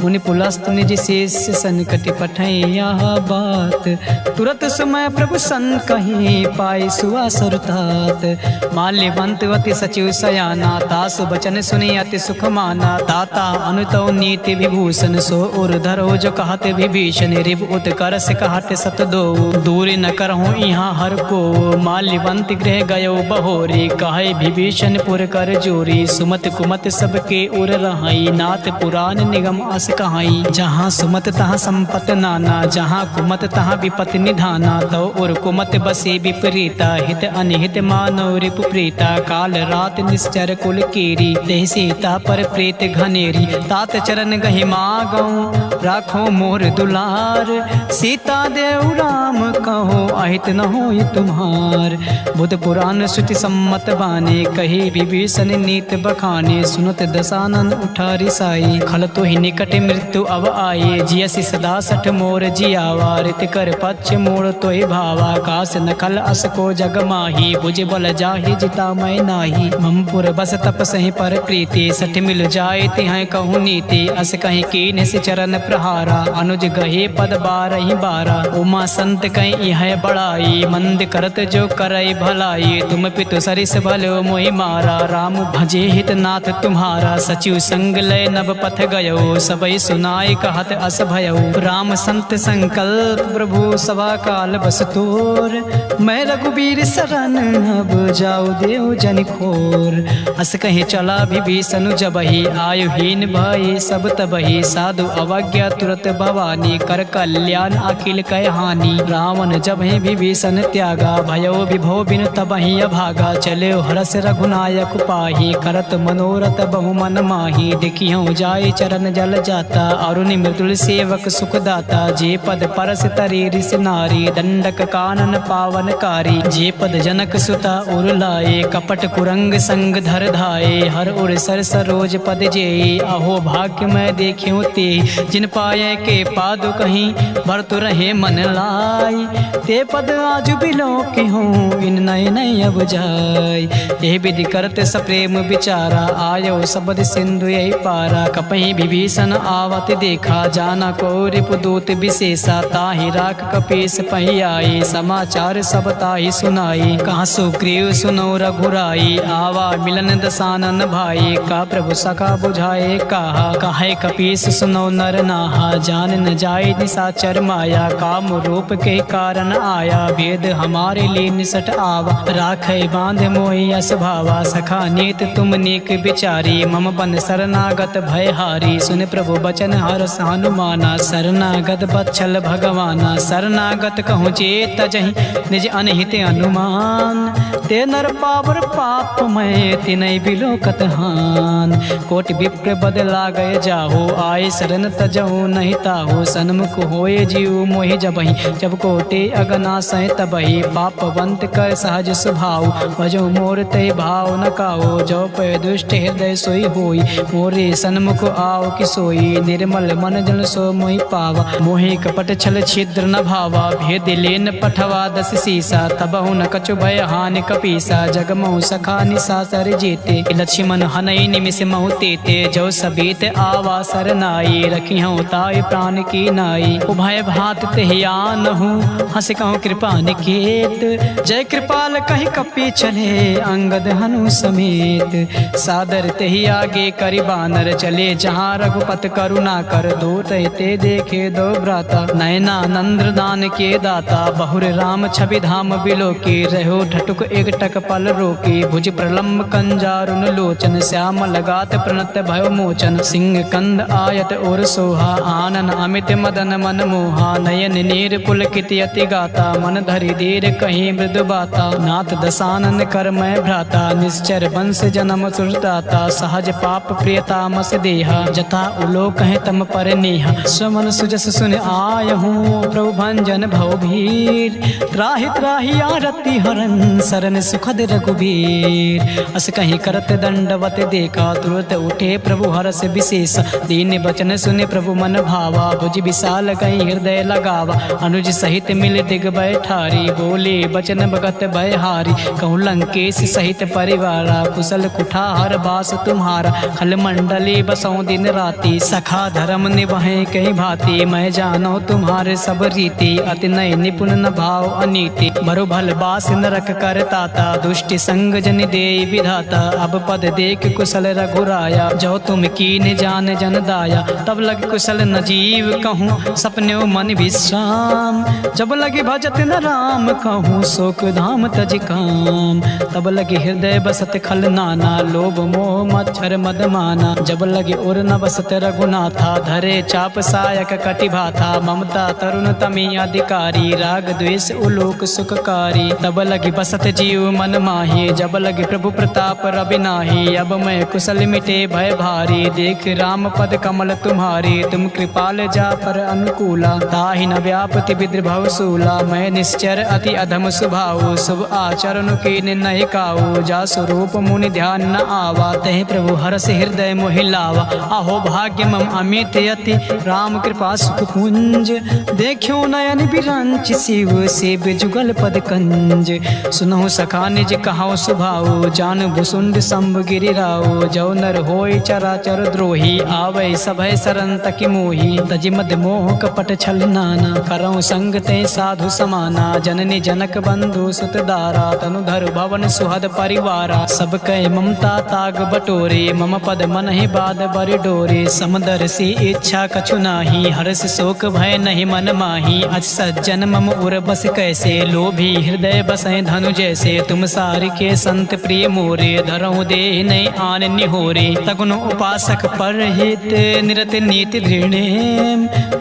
मुनि पुलस्त निज शेष, संकट पठै यह बात। तुरत समय प्रभु सन कहीं, पाई सुआ सुरतात। माल्यवंत अति सचिव सयाना, तासु बचन सुनी अति सुख माना। ताता अनुतौ नीति विभूषण, सो उर धरो जो कहते विभीषण। रिव उत्कर से कहते सत दो, दूर न करहूँ यहाँ हर को। माल्यवंत गृह गयो बहोरी, कहे विभीषण पुर कर जोरी। सुमत कुमत सबके उर रहाई, नाथ पुराण निगम अस कहाई। जहाँ सुमत तहाँ संपत नाना, जहाँ कुमत तहाँ विपत निधाना। तो उर कुमत बस बसे विपरीता हित अनिहित मानव रिपु प्रीता काल रात निश्चर कुल कीरी देह सीता पर प्रीत घनेरी तात चरण गहि मागऊं राखो मोर दुलार सीता देव राम कहो अहित न होय तुम्हार बुध पुराण श्रुति सम्मत बाने कही विभीषण नीत बखाने सुनत दसानन उठा रिसाई खल तो ही निकट मृत्यु अब आए जियसि सदा सठ मोर जियावा रित कर पक्ष मोड़ तो ही भावा कास नखल अस को जग माही बुझ बल जाहि जिता मैं नाही ममपुर बस तप सही पर प्रीति सठ मिल जाए तिहाय कहूँ नीति अस कहीं कीन से चरण प्रहारा अनुज गहे पद बारहि बारा उमा संत कहीं यह बड़ाई मंद करत जो करई भलाई तुम पितु सरिस भलो मोहि मारा राम भजे हित नाथ तुम्हारा सचिव संग लय नभ पथ गयो सबई सुनाई कहत अस भयो राम संत संकल्प प्रभु सभा काल बस तोर मैं रघुबीर शरण अब जाऊ देव जन खोर अस कहीं चला विभीषण जबहि आयुहीन भई सब तबहि साधु अवज्ञा तुरत भवानी कर कल्याण अखिल कह हानि रावण जबहि विभीषण त्यागा भयो विभो बिन तबहि अभागा चले हरस रघुनायक पाही करत मनोरथ बहु मन माही देखियो जाय चरण जल जाता अरुण मृदुल सेवक सुखदाता जे पद परस तरी रिस नारी दंडक कानन पावन कारी जे पद जनक सुता उर लाए कपट कुरंग संग धर धाये हर उर सर सरोज पद जे अहो भाग्य मैं देखियो ते जिन पाए के पादु कहीं भरतु रहे मन लाई ते पद आज बिलो के हूँ इन नय नय अब जाय ये विधि करत सप्रेम विचारा आयो सबद सिंधु यही पारा कपहि विभीषण आवत देखा जाना को रिपुदूत विशेषा ताहि राख कपीस पही आई समाचार सब ताहि सुनाई कहाँ सुग्रीव सुनो रघुराई आवा मिलन दसानन भाई का प्रभु सखा बुझाए कहा काहे कपीस सुनो नर नाहा जान न जाए निशाचर माया काम रूप के कारण आया भेद हमारे लिए निसट आवा राखे बांध मोहि यस भावा सखा नीत तुम नीक विचारी मम बन शरणागत भय हारी सुन प्रभु बचन हरस हनुमाना शरणागत बच्छल भगवाना शरणागत कहूँ चेत जहि निज अनहित अनुमान ते नर पावर पाप मैं तिनय बिलोकत हान कोट विप्र बदला गए जाहो आए शरण तजहु नहीं ताहो सन्मुख होए जीव मोहि जबहि जब कोटे अगना सह तबहि पापवंत कर सहज स्वभाव भजो मोर ते भाव न काओ जो पे दुष्ट हृदय सोई होई मोरे सन्मुख आओ कि सोई निर्मल मन जन सो मोहि पावा मोहि कपट छल छिद्र न भावा भेद लेन पठवा दस सीसा तबहु न कछु भय हानि कपीसा जगमहु सखा निशाचर जेते लक्ष्मण हनई निमिष महु तेते जो सबीत आवा सरनाई रखिहु ताय प्राण की नाई उभय भात तेहियान हूँ हंस कहूँ कृपा निकेत जय कृपाल कहीं कपी चले अंगद हनु समेत सादर तेहि आगे करि बानर चले जहाँ रघुपत करुणा कर दो ते देखे दो भ्राता नयना नंद्र दान के दाता बहुर राम छवि धाम बिलो के रहो ठटुक एक टक पल रोके भुज प्रलम्ब कंजारुन लोचन श्याम लगात प्रणत भयो मोचन सिंह कंद आयत और सोहा आनन अमित मदन मन मोहा नयन नीर पुलकित यति गाता मन धरि धीर कहीं मृदु बाता नाथ दसानन कर मैं भ्राता निश्चर वंश जन्म सुरदाता सहज पाप प्रियता मस देहा जथा उलो कहे तम पर नेहा स्वमन सुजस सुन आय हूँ प्रभु भंजन भव भीर त्राहि त्राहि आरती हरन सरन सुखद रघुबीर अस कहीं करत दंडवत देखा तुरत उठे प्रभु हरस विशेष दीन बचन सुने प्रभु मन भावा भुज विशाल कहीं हृदय लगावा अनुज सहित मिल दिग बैठारी बोले बचन भगत भयहारी कहूँ लंकेश सहित परिवारा कुशल कुठार बास तुम्हारा खल मंडली बसों दिन राति सखा धर्म निभाए कहीं भांति मैं जानो तुम्हारे सब रीति अति नय निपुण न भाव अनीति बरु भल बास नरक कर ताता दुष्टि संग जन दे विधाता अब पद देख कुशल रघुराया जो तुम कीन जान जन दाया तब लग कुशल न जीव कहूँ सपने मन विश्राम जब लगे भजत न राम कहूँ शोक धाम तज काम तब लगे हृदय बसत खल नाना लोभ मोह मच्छर मद माना जब लगे उर न बसत रघुनाथा धरे चाप सायक कटि भाथा ममता तरुण तमी अधिकारी राग द्वेष उलो लोक सुखकारी। तब लगी बसत जीव मन माही, जब लगी प्रभु प्रताप रवि नाही। अब मैं कुशल मिटे भय भारी, देख राम पद कमल तुम्हारी। तुम कृपाल जा पर अनुकूला, ताहि न व्यापति विद्रभव सूला। मैं निश्चर अति अधम स्वभाव, शुभ आचरण के नहीं काऊ। जा स्वरूप मुनि ध्यान न आवा, तहि प्रभु हरष हृदय मोहि लावा। आहो भाग्य मम अमित यति, राम कृपा सुख कुंज। देखियो नयन बिरंच, शिव सेव जुगल पद कंज। सुनहु सखा निज कहाओ सुभाओ, जान भुसुंड संभ गिरिराओ। जो नर होय चराचर द्रोही, आवे सभय सरन तकि मोही। तजि मद मोह कपट छल नाना, करऊँ संग ते साधु समाना। जननी जनक बंधु सुत दारा, तनुधर भवन सुहद परिवारा। सब कह ममता ताग बटोरे, मम पद मन ही बाद बरि डोरे। समदर सी इच्छा कछु नाही, हर्ष शोक भय नहीं मन माही। अज सज्जन मम उर बस कैसे, लोभी हृदय बसै धनु जैसे। तुम सारि के संत प्रिय मोरे, धरऊँ दे नहीं आन निहोरे। तगुनु उपासक पर हित, निरत नीति दृढ़।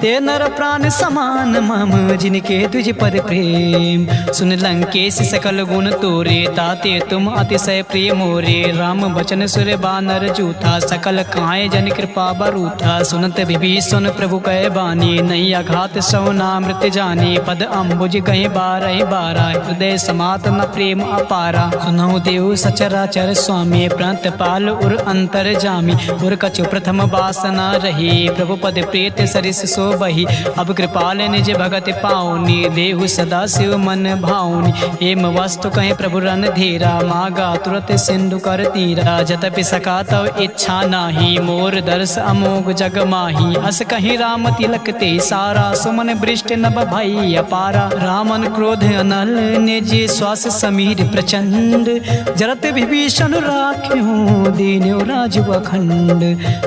ते नर प्राण समान मम, जिनके तुझ पद प्रेम। सुन लंकेश सकल गुण तोरे, ताते तुम अतिशय प्रिय मोरे। राम बचन सुर बानर जूथा, सकल काए जन कृपा बरूथा। सुनत विभीषण प्रभु कह बानी, नहीं आघात सौ नामृत जानी। पद अम्बुज कहीं बारह बारा, हृदय समात न प्रेम अपारा। सुनहु देव सचराचर स्वामी, प्रांत पाल उर अंतर जामी। उर कछु प्रथम वासना रही, प्रभु पद प्रेत सरिस सो बही। अब कृपाल निज भगत पाऊनी, देहु सदा शिव मन भाऊनी। एम वस्तु कहीं प्रभु रन धीरा, मागा तुरत सिंधु कर तीरा। जतपि सका तव इच्छा नाही, मोर दर्श अमोघ जग माही। अस कहीं राम तिलक ते सारा, सुमन बृष्ट नभ भई अपारा। रामन क्रोध अनल, निज श्वास समीर प्रचंड। जरत विभीषण राख्यो, दीन्यो राजु अखंड।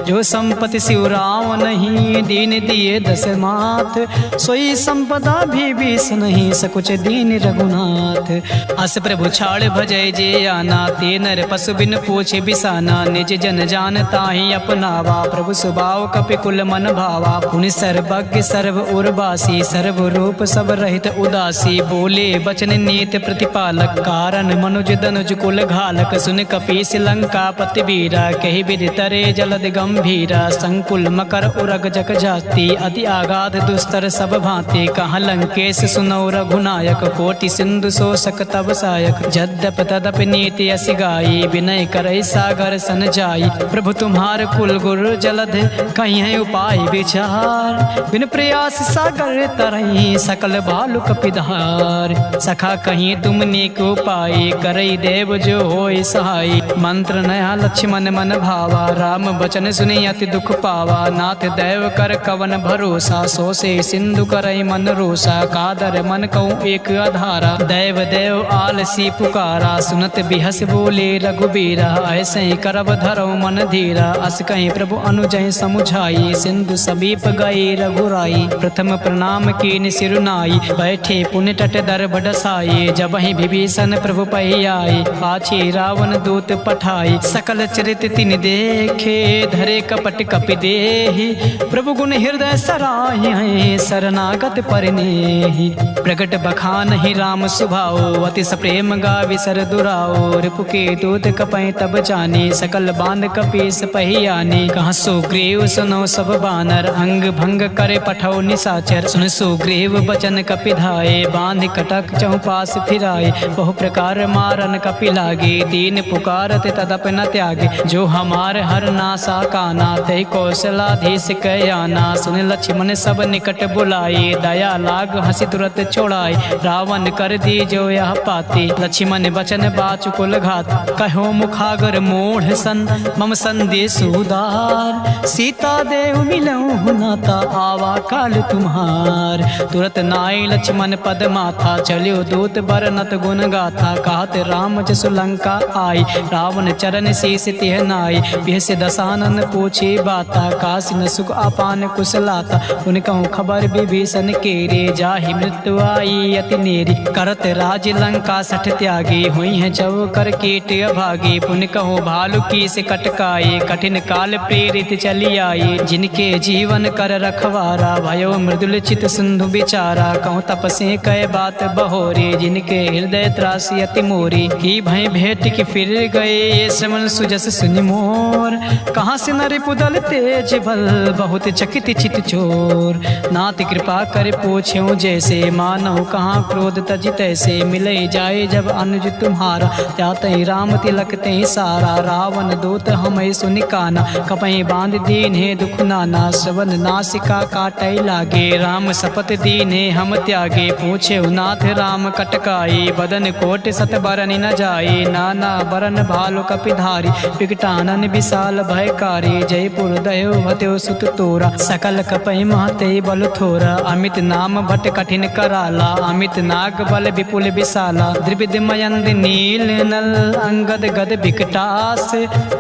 जो संपत्ति शिव राम नहीं, दीन दिए दस मात। सोई संपदा विभीषण नहीं, सकुच दीन रघुनाथ। अस प्रभु छाड़ भजय जे आना, ते नर पशु बिन पूछे बिसाना। निज जन जान ताहि अपनावा, प्रभु स्वभाव कपिकुल मन भावा। पुनि सर्वज्ञ सर्व उर्वासी, सर्व रूप सब रहित उदासी। बोले बचन नीत प्रतिपालक, कारण मनुज दनुज कुल घालक। सुन कपीस लंका पति बीरा, कही विधि तरे जलद गंभीरा। संकुल मकर उरग जग जाति, अति आगाध दुस्तर सब भांति। कहाँ लंकेश सुनौ रघुनायक, कोटि सिंधु शोषक तब सायक। जद्यप तदप नीति अस गाई, विनय करई सागर सन जाई। प्रभु तुम्हार कुल गुरु जलध, कहीं है उपाय विचार। बिन प्रयास सागर तरई, सकल बालु कपिधार। सखा कहीं तुम नेक उपाय, करई देव जो होय सहाय। मंत्र नया लक्ष्मण मन भावा, राम बचन सुनि अति दुख पावा। नाथ दैव कर कवन भरोसा, सो से सिंधु करई मन रोसा। कादर मन कहूँ एक आधारा, दैव देव आलसी पुकारा। सुनत बिहस बोले रघुबीरा, ऐसे करब धरो मन धीरा। अस कहीं प्रभु अनुजय समुझाई, सिंधु समीप गए रघुराई। प्रथम प्रणाम कीन सिरुनाई, बैठे पुण्य तट दर बडसाई। जब ही विभीषण प्रभु पही आए, पाछे रावण दूत पठाई। सकल चरित तिन देखे, धरे कपट कपि देहि। प्रभु गुण हृदय सराहि, शरणागत परिनेहि। प्रगट बखान ही राम सुभाओ, अति प्रेम गावि सर दुराओ। रिपु के दूत कपै तब जाने, सकल बांध कपीस पही आने। कहाँ सुग्रीव सुनो सब बानर, अंग भंग करे पठौ निशाचर। सुन सुग्रीव बचन कपि धाये, बांध कटक चौपास फिराए। बहु प्रकार मारन कपि लागे, दीन पुकारत तदप न त्यागे। जो हमार हर नासा काना, तै कौशलाधीश कयाना। सुन लक्ष्मण सब निकट बुलाए, दया लाग हंसी तुरत छोड़ाए। रावण कर दी जो यह पाते, लक्ष्मण बचन बाचु कुल घात। कहो मुखागर मोढ़ सन, मम संदेश उदार। सीता देव मिलऊँ नाता, आवा काल तुम्हार। तुरत नाई लक्ष्मण पद माथा, चलियो दूत बरनत गुण गाथा। कहत राम जसु लंका आई, रावण चरण शीस तिह नाई। बिहस दसानन पूछे बाता, काशी न सुख अपान कुशलाता। उन कहूँ खबर विभीषण केरे, जाहि मृत्यु आई अति नेरी। करत राज लंका सठ त्यागी, हुई है जव कर कीट अभागी। पुन कहो भालू की से कटकाए, कठिन काल प्रेरित चली आई। जिनके जीवन कर रखवारा, भयो मृदुल चित सिंधु बिचारा। कहूँ तपसे कह कहे बात बहोरी, जिनके हृदय त्रासी अति मोरी, की भय भेंट की फिर गए ये श्रवण सुजस सुनि मोर। कहाँ से नर पुदल तेज बल, बहुत चकित चित चोर, नाथ कृपा कर पूछ्यो जैसे, मानव कहाँ क्रोध तज तैसे, मिले जाए जब अनुज तुम्हारा, जाते राम तिलक ते सारा, रावण दूत हमें सुनि काना, कपहि बांध दीन है दुख नाना, श्रवण नासिका काटै लागे, राम शपथ दीने हम त्यागे, पूछे नाथ राम कटकाई, बदन कोट सत बरन न जाए, नाना बरन भालु कपिधारी, विकटानन विशाल भयकारी, जयपुर दयो भत्यो सुत तोरा, सकल कपहि महते बल थोरा, अमित नाम भट कठिन कराला, अमित नाग बल विपुल विशाला, द्रिविद मयंद नील नल, अंगद गद विकटास,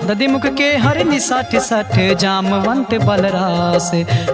दधि मुख के हरि निसठ सठ, जामवंत बलरास,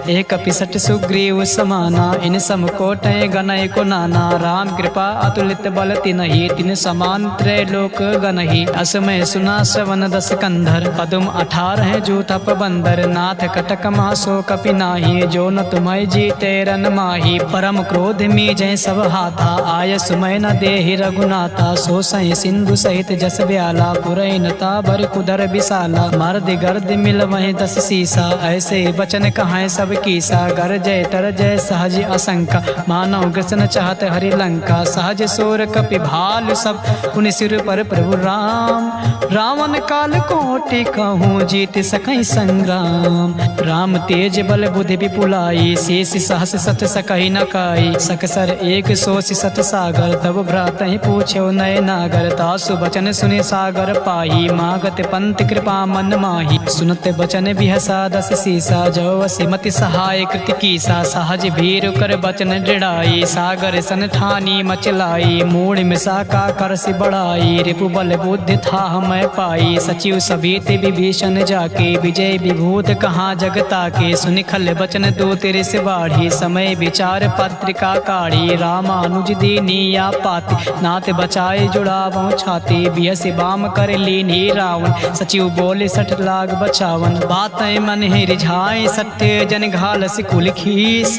एक पिसठ सुग्रीव समाना, इन सम कोटय गणय को नाना, राम कृपा अतुलित बल तिनहि, तिन समान त्रैलोक गणहि, असमय सुना श्रवण दस कंधर, पदुम 18 जो तप बंदर, नाथ कटक मासो कपि नाही, जो न तुम्हें जीते रन माही, परम क्रोध मी जय सब हाथा, आय सुमय न देहि रघुनाथा, सो सहि सिंधु सहित जस ब्याला, पुरैनता भर कुदर विशाला, मर्द गर्द मिल वहीं 10 सीसा, ऐसे बचन कहाँ सब कीसा, गर जय तर जय सहज असंका, मानव ग्रसन चाहत हरि लंका, सहज सोर कपि भालु सब, पुनि सिर पर प्रभु राम, रावण काल कोटि कहूँ जीत सकहि संग्राम, राम तेज बल बुद्धि विपुलाई, शेष सहस सत सकहि न काई, सकसर एक सोस सत सागर, तब भ्रातहि पूछ्यो नय नागर, तासु बचन सुनि सागर पाही, मागत पंत कृपा मन माही, सुनत बचन बिहसा 10 सीसा, जो वसिमति सहाय कृत कीसा, सहज भीर कर बचन दृढ़ाई, सागर सन ठानी मचलाई, मूढ़ मिसा का करसि बढ़ाई, रिपु बल बुद्धि था मैं पाई, सचिव सभीत विभीषण जाके, विजय विभूत कहाँ जगता के, सुनिखल बचन दो तेरे से बाढ़ी, समय विचार पत्रिका काढ़ी, रामानुज दीनिया पाति, नाथ बचाए जुड़ावो छाती, बियसि बाम कर लीनी रावण, सचिव बोले 60 लाख बचावन, बातें मन है रिझाए सत्य, जन घाल कुल खीस,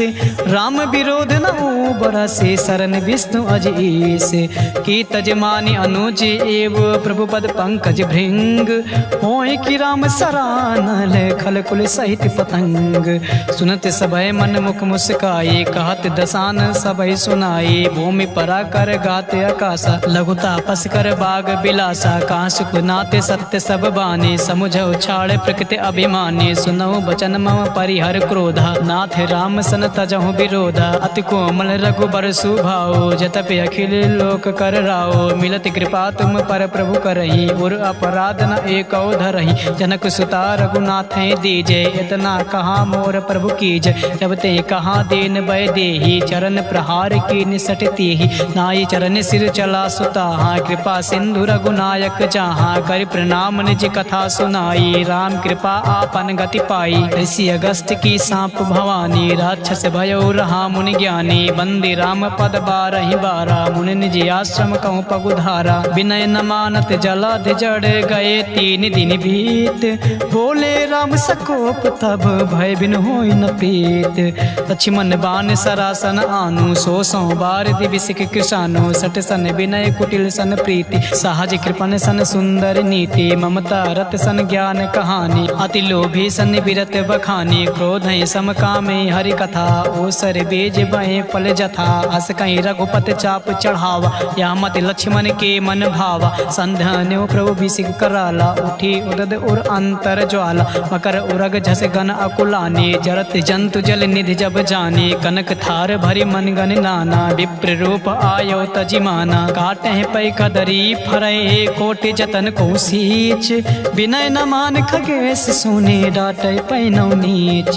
राम विरोध न बरसे, शरण विष्णु अजीस, की तजमानी अनुज एव प्रभु पद पंकज भृंग, होय कि राम सरानल खल कुल सहित पतंग, सुनत सभय मन मुख मुस्काए, कहत दसान सभय सुनाए, भूमि परा कर गाते आकाशा, लघु तापस कर बाग बिलासा, कांसुक नाते सत्य सब बाने, समुझ उछाड़ प्रकृति अभिमानी, सुनहु बचन मम परिहर क्रोधा, नाथ राम सन तजहु विरोधा, अति कोमल रघुबर सुभाओ, जतपि अखिल लोक कर राओ, मिलत कृपा तुम पर प्रभु करही, उर अपराध न एको धरही, जनक सुता रघुनाथ दीजे, इतना कहा मोर प्रभु कीज, जब ते कहा दीन भय देही, चरण प्रहार की निसटती ही, नाई चरण सिर चला सुता, कृपा सिंधु रघुनायक जहाँ, कर प्रणाम निज कथा सुनाई, राम कृपा आपन गति पाई, ऋषि अगस्त की सांप भवानी, राक्षस भयो रहा मुनि ज्ञानी, बंदी राम पद 12 बारा, मुनि निज आश्रम कहूँ पगुधारा, विनय न मानत जलध जड़ गए 3 दिन बीत, बोले राम सकोप तब भय बिन होई न प्रीत, लक्ष्मण बाण सरासन आनु, 100 बार दिविसिक कृषानु, 60 सन विनय कुटिल सन प्रीति, सहज कृपन सन सुंदर नीति, ममता रत सन ज्ञान कहानी, अति लोभी सन विरत बखानी, क्रोध सम कामे हरि कथा, ओसर बीज बहे फल जथा, अस कहीं रघुपत चाप चढ़ावा, या मत लक्ष्मण के मन भावा, संध्यान्यो प्रभु बिसिक कराला, उठी उदद उर अंतर ज्वाला, मकर उरग झस गन अकुलाने, जरत जंतु जल निधि जब जाने, कनक थार भरी मन गन नाना, विप्र रूप आयो तजिमाना, काटे पै कदरी फरय कोटि जतन को सींच, विनय न मान खगेश सुने डाटे पैनौ नीच,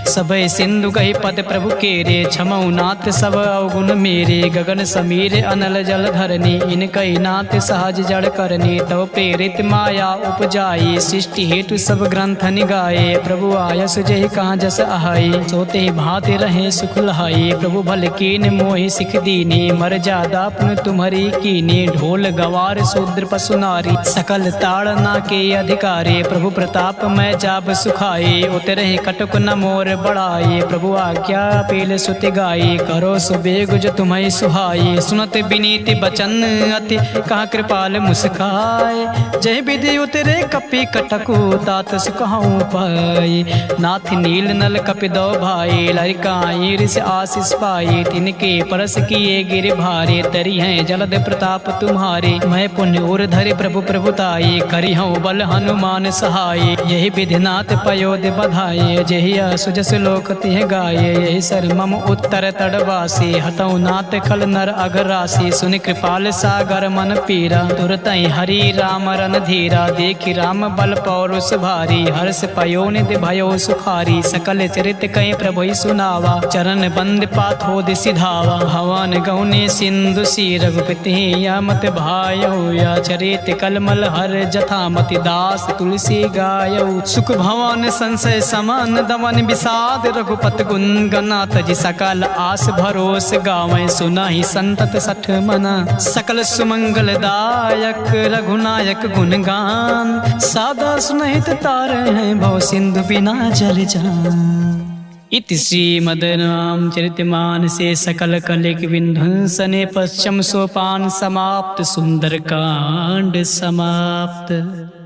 सबय सिंधु गहि पद प्रभु केरे, क्षमौ नाथ सब अवगुण मेरे, गगन समीर अनल जल धरनी, इनकई नाथ सहज जड़ करनी, तव प्रेरित माया उपजाई, सृष्टि हेतु सब ग्रंथ निगाए, प्रभु आयस जय कहाँ जस आहाई, सोते भाते रहे सुख लहाई, प्रभु भल कीन मोहि सिख दीनी, मर जादा पुन तुम्हारी कीनी, ढोल गवार शूद्र पशु नारी, सकल ताड़ना के अधिकारी, प्रभु प्रताप मैं जाब सुखाए, उतरे कटुक न मोर बढ़ाए, प्रभु आज्ञा पील सुति गाई, करो सुबेग जो तुम्हें सुहाई। सुनत विनीत बचन अति कहा कृपाल मुस्काए। जय विधि उतरे कपि कटकु तात सुकहु पाई। नाथ नील नल कपि दो भाई लरिकाई ऋष आशीष पाई। तिनके परस किए गिर भारे तरी हैं जलद प्रताप तुम्हारे। मैं पुण्य और धरि प्रभु प्रभुताई करी हूँ बल हनुमान सहाय। यही विधिनाथ पयोध बधाये जही सुजस लोक तिह गाये। यही सर मम उत्तर तड़वासी हतौ नाथ खल नर अघरासी। सुन कृपाल सागर मन पीरा तुरतई हरि राम रन धीरा। देखी राम बल पौरुष भारी हर्ष पयो निधि भयो सुखारी। सकल चरित कई प्रभु सुनावा चरण बंद पाथोद सिधावा। हवन गौने सिंधु सी रघुपति यामत भायो। या चरित कलमल हर जथामति दास तुलसी गायो। सुख भवन संशय समान दमन विषाद रघुपत गुण गनाथ जी। सकल आस भरोस गावें सुनाहि संतत सठ मना। सकल सुमंगल दायक रघुनायक गुणगान। सादा सुनहित तार हैं भव सिंधु बिना जल जान। इति श्रीमद्रामचरितमानसे सकल कलिक विध्वंसने पश्चिम सोपान समाप्त। सुंदरकांड समाप्त।